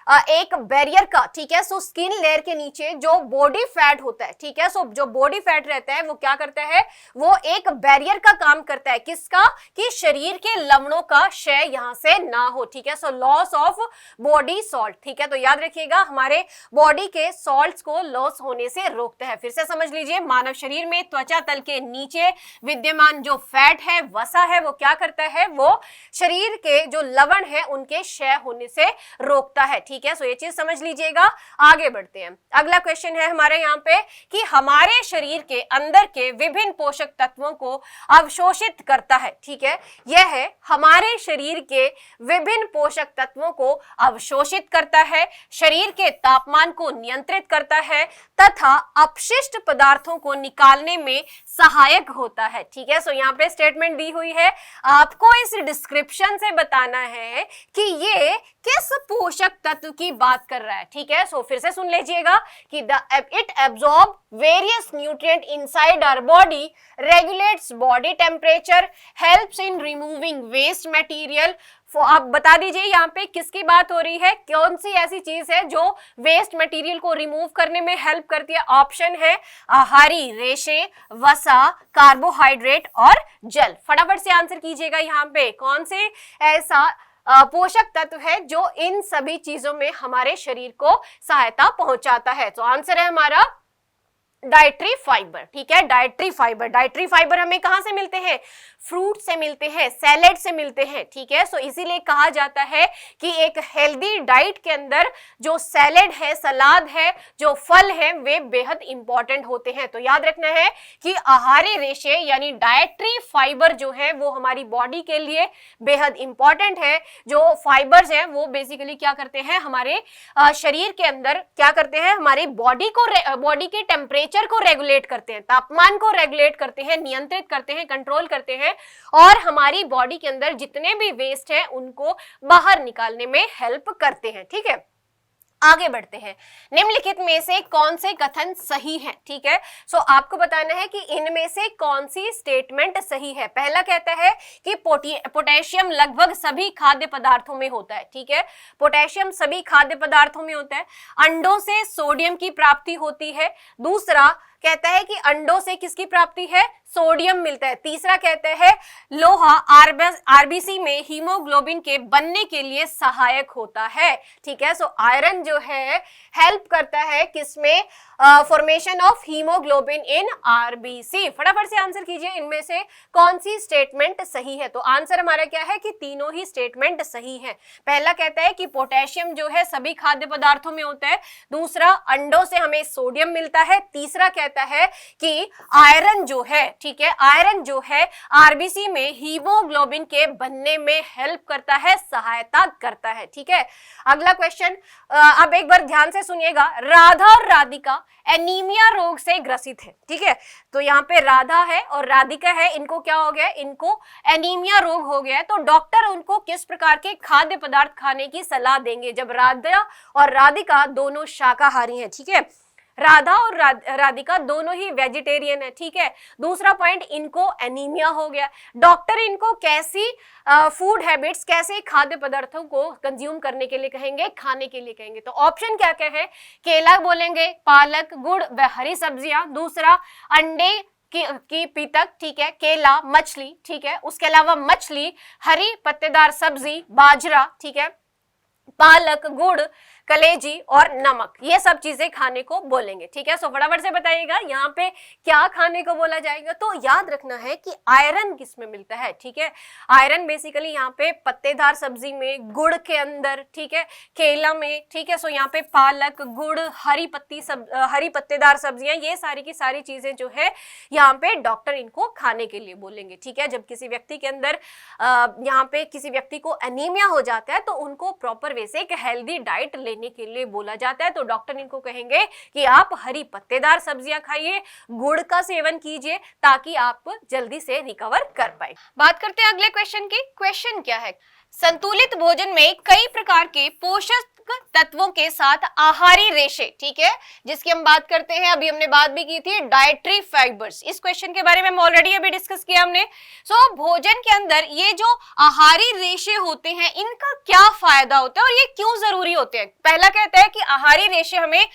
एक बैरियर का, ठीक है। सो स्किन लेयर के नीचे जो बॉडी फैट होता है, ठीक है, सो जो बॉडी फैट रहता है वो क्या करता है? वो एक बैरियर का काम करता है। किसका? कि शरीर के लवणों का क्षय यहां से ना हो, ठीक है। So loss of body salt, ठीक है। तो याद रखिएगा हमारे बॉडी के सॉल्ट्स को लॉस होने से रोकता है। फिर से समझ लीजिए, मानव शरीर में त्वचा तल के नीचे विद्यमान जो फैट है, वसा है, वो क्या करता है? वो शरीर के जो लवण है उनके क्षय होने से रोकता है, ठीक है। सो ये चीज समझ लीजिएगा। आगे बढ़ते हैं। अगला क्वेश्चन है हमारे यहाँ पे कि हमारे शरीर के अंदर के विभिन्न पोषक तत्वों को अवशोषित करता है, ठीक है। यह है हमारे शरीर के विभिन्न पोषक तत्वों को अवशोषित करता है, शरीर के तापमान को नियंत्रित करता है तथा अपशिष्ट पदार्थों को निकालने में सहायक होता है, ठीक है। सो यहाँ पे स्टेटमेंट दी हुई है, आपको इस डिस्क्रिप्शन से बताना है कि ये किस पोषक तत्व की बात कर रहा है, ठीक है। सो फिर से सुन लीजिएगा कि it absorb various nutrient inside our body, regulates body temperature, helps in removing waste material, आप बता दीजिए यहाँ पे किसकी बात हो रही है, कौन सी ऐसी चीज है जो वेस्ट मटेरियल को रिमूव करने में हेल्प करती है। ऑप्शन है आहारी रेशे, वसा, कार्बोहाइड्रेट और जल। फटाफट से आंसर कीजिएगा यहाँ पे कौन से ऐसा पोषक तत्व है जो इन सभी चीजों में हमारे शरीर को सहायता पहुंचाता है। तो आंसर है हमारा डाइटरी फाइबर। ठीक है, डाइटरी फाइबर। डाइटरी फाइबर हमें कहां से मिलते हैं, फ्रूट से मिलते हैं, सैलेड से मिलते हैं। ठीक है, सो इसीलिए कहा जाता है कि एक हेल्दी डाइट के अंदर जो सैलेड है, सलाद है, जो फल है, वे बेहद इंपॉर्टेंट होते हैं। तो याद रखना है कि आहारी रेशे यानी डाइटरी फाइबर जो है वो हमारी बॉडी के लिए बेहद इंपॉर्टेंट है। जो फाइबर्स हैं वो बेसिकली क्या करते हैं, हमारे शरीर के अंदर क्या करते हैं, हमारी बॉडी के टेम्परेचर को रेगुलेट करते हैं, तापमान को रेगुलेट करते हैं, नियंत्रित करते हैं, कंट्रोल करते हैं और हमारी बॉडी के अंदर जितने भी वेस्ट हैं उनको बाहर निकालने में हेल्प करते हैं। ठीक है, आगे बढ़ते हैं। निम्नलिखित में से कौन से कथन सही है। ठीक है, सो आपको बताना है कि इनमें से कौन सी स्टेटमेंट सही है। पहला कहता है कि पोटेशियम लगभग सभी खाद्य पदार्थों में होता है। ठीक है, पोटेशियम सभी खाद्य पदार्थों में होता है। अंडों से सोडियम की प्राप्ति होती है। दूसरा कहता है कि अंडों से किसकी प्राप्ति है, सोडियम मिलता है। तीसरा कहता है लोहा आरबीसी में हीमोग्लोबिन के बनने के लिए सहायक होता है। ठीक है, सो आयरन जो है हेल्प करता है किसमें, formation of haemoglobin in RBC. फटाफट से आंसर कीजिए इनमें से कौन सी स्टेटमेंट सही है। तो आंसर हमारा क्या है कि तीनों ही स्टेटमेंट सही है। पहला कहता है कि पोटेशियम जो है सभी खाद्य पदार्थों में होता है। दूसरा अंडों से हमें सोडियम मिलता है। तीसरा कहता है कि आयरन जो है, ठीक है, आयरन जो है आरबीसी में हीमोग्लोबिन के बनने में हेल्प करता है, सहायता करता है। ठीक है, अगला क्वेश्चन अब एक बार ध्यान से सुनिएगा। राधा और राधिका एनीमिया रोग से ग्रसित है। ठीक है, तो यहाँ पे राधा है और राधिका है, इनको क्या हो गया, इनको एनीमिया रोग हो गया है। तो डॉक्टर उनको किस प्रकार के खाद्य पदार्थ खाने की सलाह देंगे जब राधा और राधिका दोनों शाकाहारी हैं। ठीक है, राधा और राधिका दोनों ही वेजिटेरियन है। ठीक है, दूसरा पॉइंट, इनको एनीमिया हो गया, डॉक्टर इनको कैसी फूड हैबिट्स, कैसे खाद्य पदार्थों को कंज्यूम करने के लिए कहेंगे, खाने के लिए कहेंगे। तो ऑप्शन क्या क्या है, केला बोलेंगे, पालक, गुड़ व हरी सब्जियां। दूसरा अंडे की पीतक, ठीक है, केला, मछली, ठीक है, उसके अलावा मछली, हरी पत्तेदार सब्जी, बाजरा, ठीक है, पालक, गुड़, कलेजी और नमक, ये सब चीजें खाने को बोलेंगे। ठीक है, सो फटाफट से बताइएगा यहाँ पे क्या खाने को बोला जाएगा। तो याद रखना है कि आयरन किस में मिलता है। ठीक है, आयरन बेसिकली यहाँ पे पत्तेदार सब्जी में, गुड़ के अंदर, ठीक है, केला में। ठीक है, सो यहाँ पे पालक, गुड़, हरी पत्तेदार सब्जियां, ये सारी की सारी चीजें जो है यहाँ पे डॉक्टर इनको खाने के लिए बोलेंगे। ठीक है, जब किसी व्यक्ति के अंदर यहाँ पे किसी व्यक्ति को एनीमिया हो जाता है तो उनको प्रॉपर वे से एक हेल्दी डाइट के लिए बोला जाता है। तो डॉक्टर इनको कहेंगे कि आप हरी पत्तेदार सब्जियां खाइए, गुड़ का सेवन कीजिए ताकि आप जल्दी से रिकवर कर पाए। बात करते हैं अगले क्वेश्चन की। क्वेश्चन क्या है, संतुलित भोजन में कई प्रकार के पोषक तत्वों के साथ आहारी रेशे, ठीक है, जिसकी हम बात करते हैं, अभी हमने बात भी की थी, डाइटरी फाइबर्स। इस क्वेश्चन के बारे में ऑलरेडी अभी डिस्कस किया हमने। सो भोजन के अंदर ये जो आहारी रेशे होते हैं इनका क्या फायदा होता है और ये क्यों जरूरी होते हैं। पहला कहता है कि आहारी रेशे हमें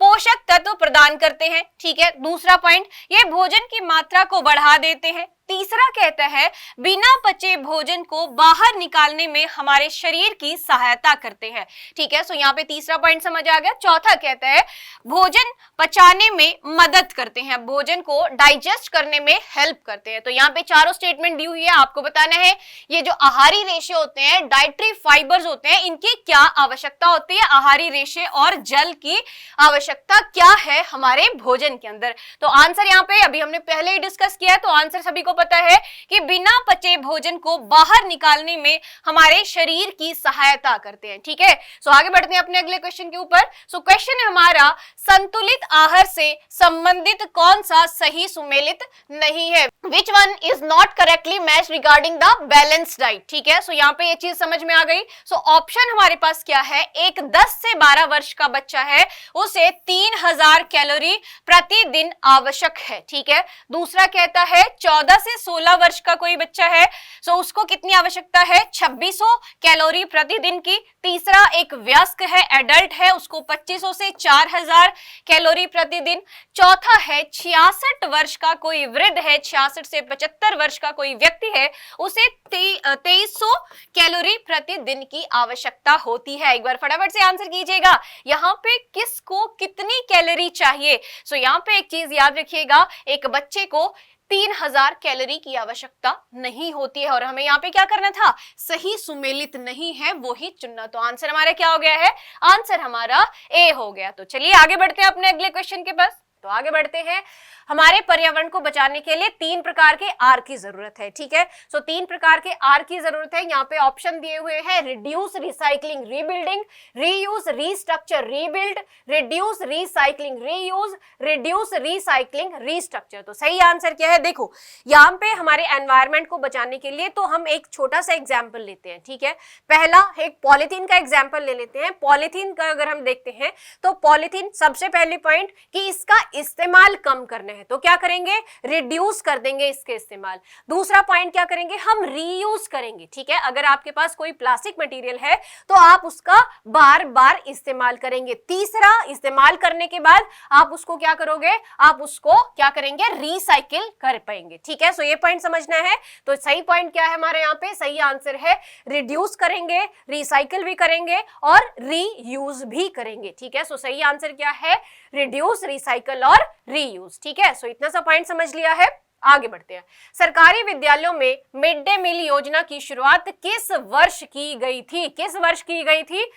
पोषक तत्व प्रदान करते हैं। ठीक है, दूसरा पॉइंट, ये भोजन की मात्रा को बढ़ा देते हैं। तीसरा कहता है बिना पचे भोजन को बाहर निकालने में हमारे शरीर की सहायता करते हैं। ठीक है, सो यहाँ पे तीसरा पॉइंट समझ आ गया। चौथा कहता है भोजन पचाने में मदद करते हैं, भोजन को डाइजेस्ट करने में हेल्प करते हैं। तो यहाँ पे चारों स्टेटमेंट दी हुई है, आपको बताना है ये जो आहारी रेशे होते हैं, डाइटरी फाइबर्स होते हैं, इनकी क्या आवश्यकता होती है, आहारी रेशे और जल की आवश्यकता क्या है हमारे भोजन के अंदर। तो आंसर यहाँ पे अभी हमने पहले ही डिस्कस किया है, तो आंसर सभी को पता है कि बिना पचे भोजन को बाहर निकालने में हमारे शरीर की सहायता करते हैं। ठीक है, सो आगे बढ़ते हैं अपने अगले क्वेश्चन के ऊपर। सो क्वेश्चन है हमारा, संतुलित आहार से संबंधित कौन सा सही सुमेलित नहीं है, which one is not correctly match regarding the balance diet. ठीक है, सो यहाँ पे ये चीज समझ में आ गई। सो ऑप्शन हमारे पास क्या है, एक 10 से 12 वर्ष का बच्चा है, उसे 3000 कैलोरी प्रतिदिन आवश्यक है। ठीक है, दूसरा कहता है 14 से 16 वर्ष का कोई बच्चा है तो उसको कितनी आवश्यकता है, 2600 कैलोरी प्रतिदिन की। तीसरा एक वयस्क है, एडल्ट है, उसको 2500 से 4000 कैलोरी प्रतिदिन। चौथा है 66 वर्ष का कोई वृद्ध है, 66 से 75 वर्ष का कोई व्यक्ति है, उसे 2300 कैलोरी प्रतिदिन की आवश्यकता होती है। एक बार फटाफट से आंसर कीजिएगा, यहाँ पे किसको कितनी कैलोरी चाहिए। सो यहाँ पे एक चीज याद रखिएगा, एक बच्चे को 3000 कैलोरी की आवश्यकता नहीं होती है और हमें यहाँ पे क्या करना था, सही सुमेलित नहीं है वो ही चुनना। तो आंसर हमारा क्या हो गया है, आंसर हमारा ए हो गया। तो चलिए आगे बढ़ते हैं अपने अगले क्वेश्चन के पास। तो आगे बढ़ते हैं, हमारे पर्यावरण को बचाने के लिए 3 प्रकार के आर की जरूरत है, ठीक है। सो 3 प्रकार के आर की जरूरत है। यहाँ पे ऑप्शन दिए हुए हैं, reduce, recycling, rebuilding, reuse, restructure, rebuild, reduce, recycling, reuse, reduce, recycling, restructure. तो सही आंसर क्या है, देखो यहाँ पे हमारे एनवायरमेंट को बचाने के लिए तो हम एक छोटा सा एग्जाम्पल लेते हैं, ठीक है। पहला एक पॉलिथीन का एग्जाम्पल ले लेते हैं। पॉलिथीन का अगर हम देखते हैं तो पॉलिथीन, सबसे पहली पॉइंट कि इसका इस्तेमाल कम करना है तो क्या करेंगे, रिड्यूस कर देंगे इसके इस्तेमाल। दूसरा पॉइंट क्या करेंगे, हम रीयूज करेंगे, ठीक है। अगर आपके पास कोई प्लास्टिक मटेरियल है तो आप उसका बार बार इस्तेमाल करेंगे। तीसरा, इस्तेमाल करने के बाद आप उसको क्या करोगे, आप उसको क्या करेंगे, रिसाइकिल कर पाएंगे, ठीक है। सो ये पॉइंट समझना है। तो सही पॉइंट क्या है हमारे यहाँ पे, सही आंसर है रिड्यूस करेंगे, रिसाइकिल भी करेंगे और रीयूज भी करेंगे, ठीक है। सो सही आंसर क्या है, रिड्यूस, रिसाइकिल और रीयूज, ठीक है। सो इतना सा पॉइंट समझ लिया है। आगे बढ़ते हैं, सरकारी विद्यालयों में मिड डे मील योजना की शुरुआत किस वर्ष की गई थी, किस वर्ष की गई थी,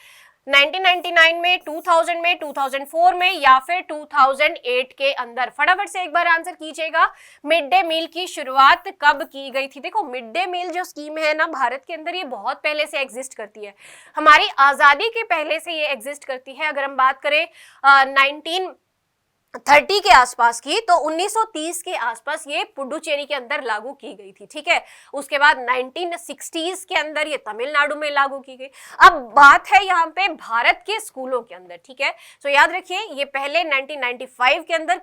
1999 में, 2000 में, 2004 में या फिर 2008 के अंदर। फटाफट से एक बार आंसर कीजिएगा, मिड डे मील की शुरुआत कब की गई थी। देखो मिड डे मील जो स्कीम है ना भारत के अंदर, ये बहुत पहले से एग्जिस्ट करती है, हमारी आजादी के पहले से ये एग्जिस्ट करती है। अगर हम बात करें 1930 के आसपास की, तो 1930 के आसपास ये पुडुचेरी के अंदर लागू की गई थी, ठीक है। उसके बाद 1960s के अंदर ये तमिलनाडु में लागू की गई। अब बात है यहाँ पे भारत के स्कूलों के अंदर, ठीक है। सो याद रखिए ये पहले 1995 के अंदर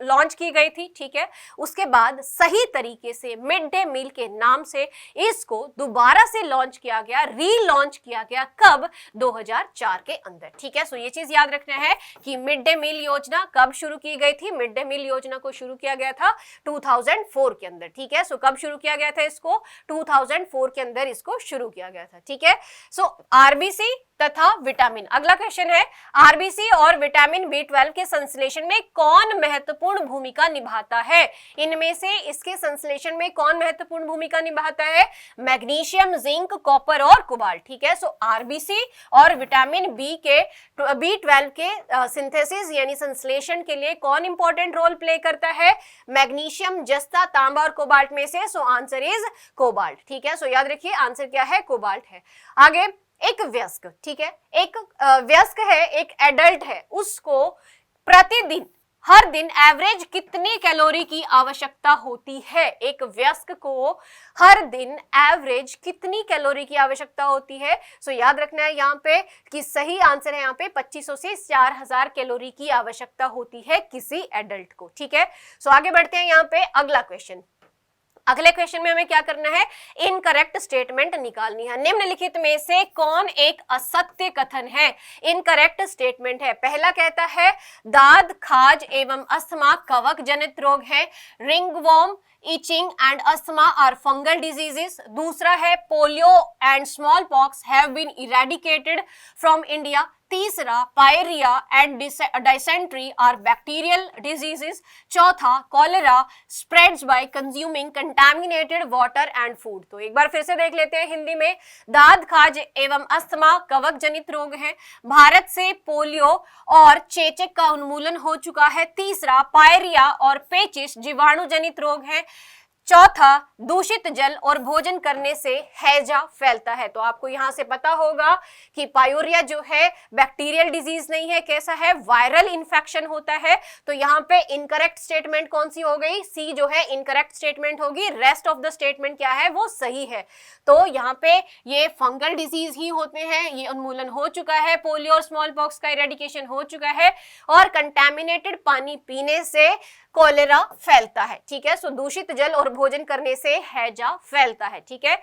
लॉन्च की गई थी, ठीक है। उसके बाद सही तरीके से मिड डे मील के नाम से इसको दोबारा से लॉन्च किया गया, रीलॉन्च किया गया, कब, 2004 के अंदर, ठीक है। सो ये चीज याद रखना है कि मिड डे मील योजना कब शुरू की गई थी। मिड डे मील योजना को शुरू किया गया था 2004 के अंदर, ठीक है। सो कब शुरू किया गया था इसको, 2004 के अंदर इसको शुरू किया गया था, ठीक है। सो आरबीसी तथा विटामिन, अगला क्वेश्चन है, आरबीसी और विटामिन बी12 के संश्लेषण में कौन महत्वपूर्ण भूमिका निभाता है। इनमें से इसके संश्लेषण में कौन महत्वपूर्ण भूमिका निभाता है, मैग्नीशियम, जिंक, कॉपर और कोबाल्ट, ठीक है। सो आरबीसी और विटामिन बी12 के सिंथेसिस यानी संश्लेषण के लिए कौन इंपॉर्टेंट रोल प्ले करता है, मैग्नीशियम, जस्ता, तांबा और कोबाल्ट में से। सो आंसर इज कोबाल्ट, ठीक है। सो याद रखिए आंसर क्या है, कोबाल्ट है। आगे एक वयस्क, ठीक है, एक वयस्क है, एक एडल्ट है, उसको प्रतिदिन हर दिन एवरेज कितनी कैलोरी की आवश्यकता होती है। एक वयस्क को हर दिन एवरेज कितनी कैलोरी की आवश्यकता होती है। सो याद रखना है यहाँ पे कि सही आंसर है यहाँ पे 2500 से 4000 कैलोरी की आवश्यकता होती है किसी एडल्ट को, ठीक है। सो आगे बढ़ते हैं यहाँ पे अगला क्वेश्चन। अगले क्वेश्चन में हमें क्या करना है, इनकरेक्ट स्टेटमेंट निकालनी है। निम्नलिखित में से कौन एक असत्य कथन है, इनकरेक्ट स्टेटमेंट है। पहला कहता है दाद, खाज एवं अस्थमा कवक जनित रोग है। Ringworm, itching and asthma are fungal diseases. दूसरा है polio and smallpox have been eradicated from India. तीसरा pyorrhoea and dysentery are bacterial diseases. चौथा cholera spreads by consuming contaminated water and food. तो एक बार फिर से देख लेते हैं हिंदी में, दाद, खाज एवं अस्थमा कवक जनित रोग है। भारत से पोलियो और चेचक का उन्मूलन हो चुका है। तीसरा पायरिया और पेचिश जीवाणु जनित रोग है। चौथा दूषित जल और भोजन करने से हैजा फैलता है। तो आपको यहां से पता होगा कि पायोरिया जो है बैक्टीरियल डिजीज नहीं है, कैसा है, वायरल इंफेक्शन होता है। तो यहाँ पे इनकरेक्ट स्टेटमेंट कौन सी हो गई, सी जो है इनकरेक्ट स्टेटमेंट होगी। रेस्ट ऑफ द स्टेटमेंट क्या है, वो सही है। तो यहाँ पे ये फंगल डिजीज ही होते हैं, ये उन्मूलन हो चुका है, पोलियो और स्मॉल पॉक्स का इरेडिकेशन हो चुका है, और कंटेमिनेटेड पानी पीने से कॉलेरा फैलता है, ठीक है। सो दूषित जल और भोजन करने से हैजा फैलता है, ठीक है।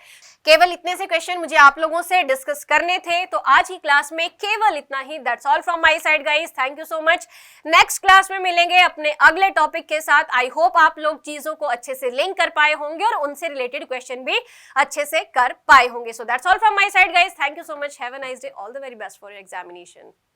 केवल इतने से क्वेश्चन मुझे आप लोगों से डिस्कस करने थे, तो आज की क्लास में केवल इतना ही। That's all from my side guys, thank you so much. Next class में मिलेंगे अपने अगले टॉपिक के साथ। आई होप आप लोग चीजों को अच्छे से लिंक कर पाए होंगे और उनसे रिलेटेड क्वेश्चन भी अच्छे से कर पाए होंगे। So that's all from my side guys, thank you so much, have a nice day, all the very best for your examination.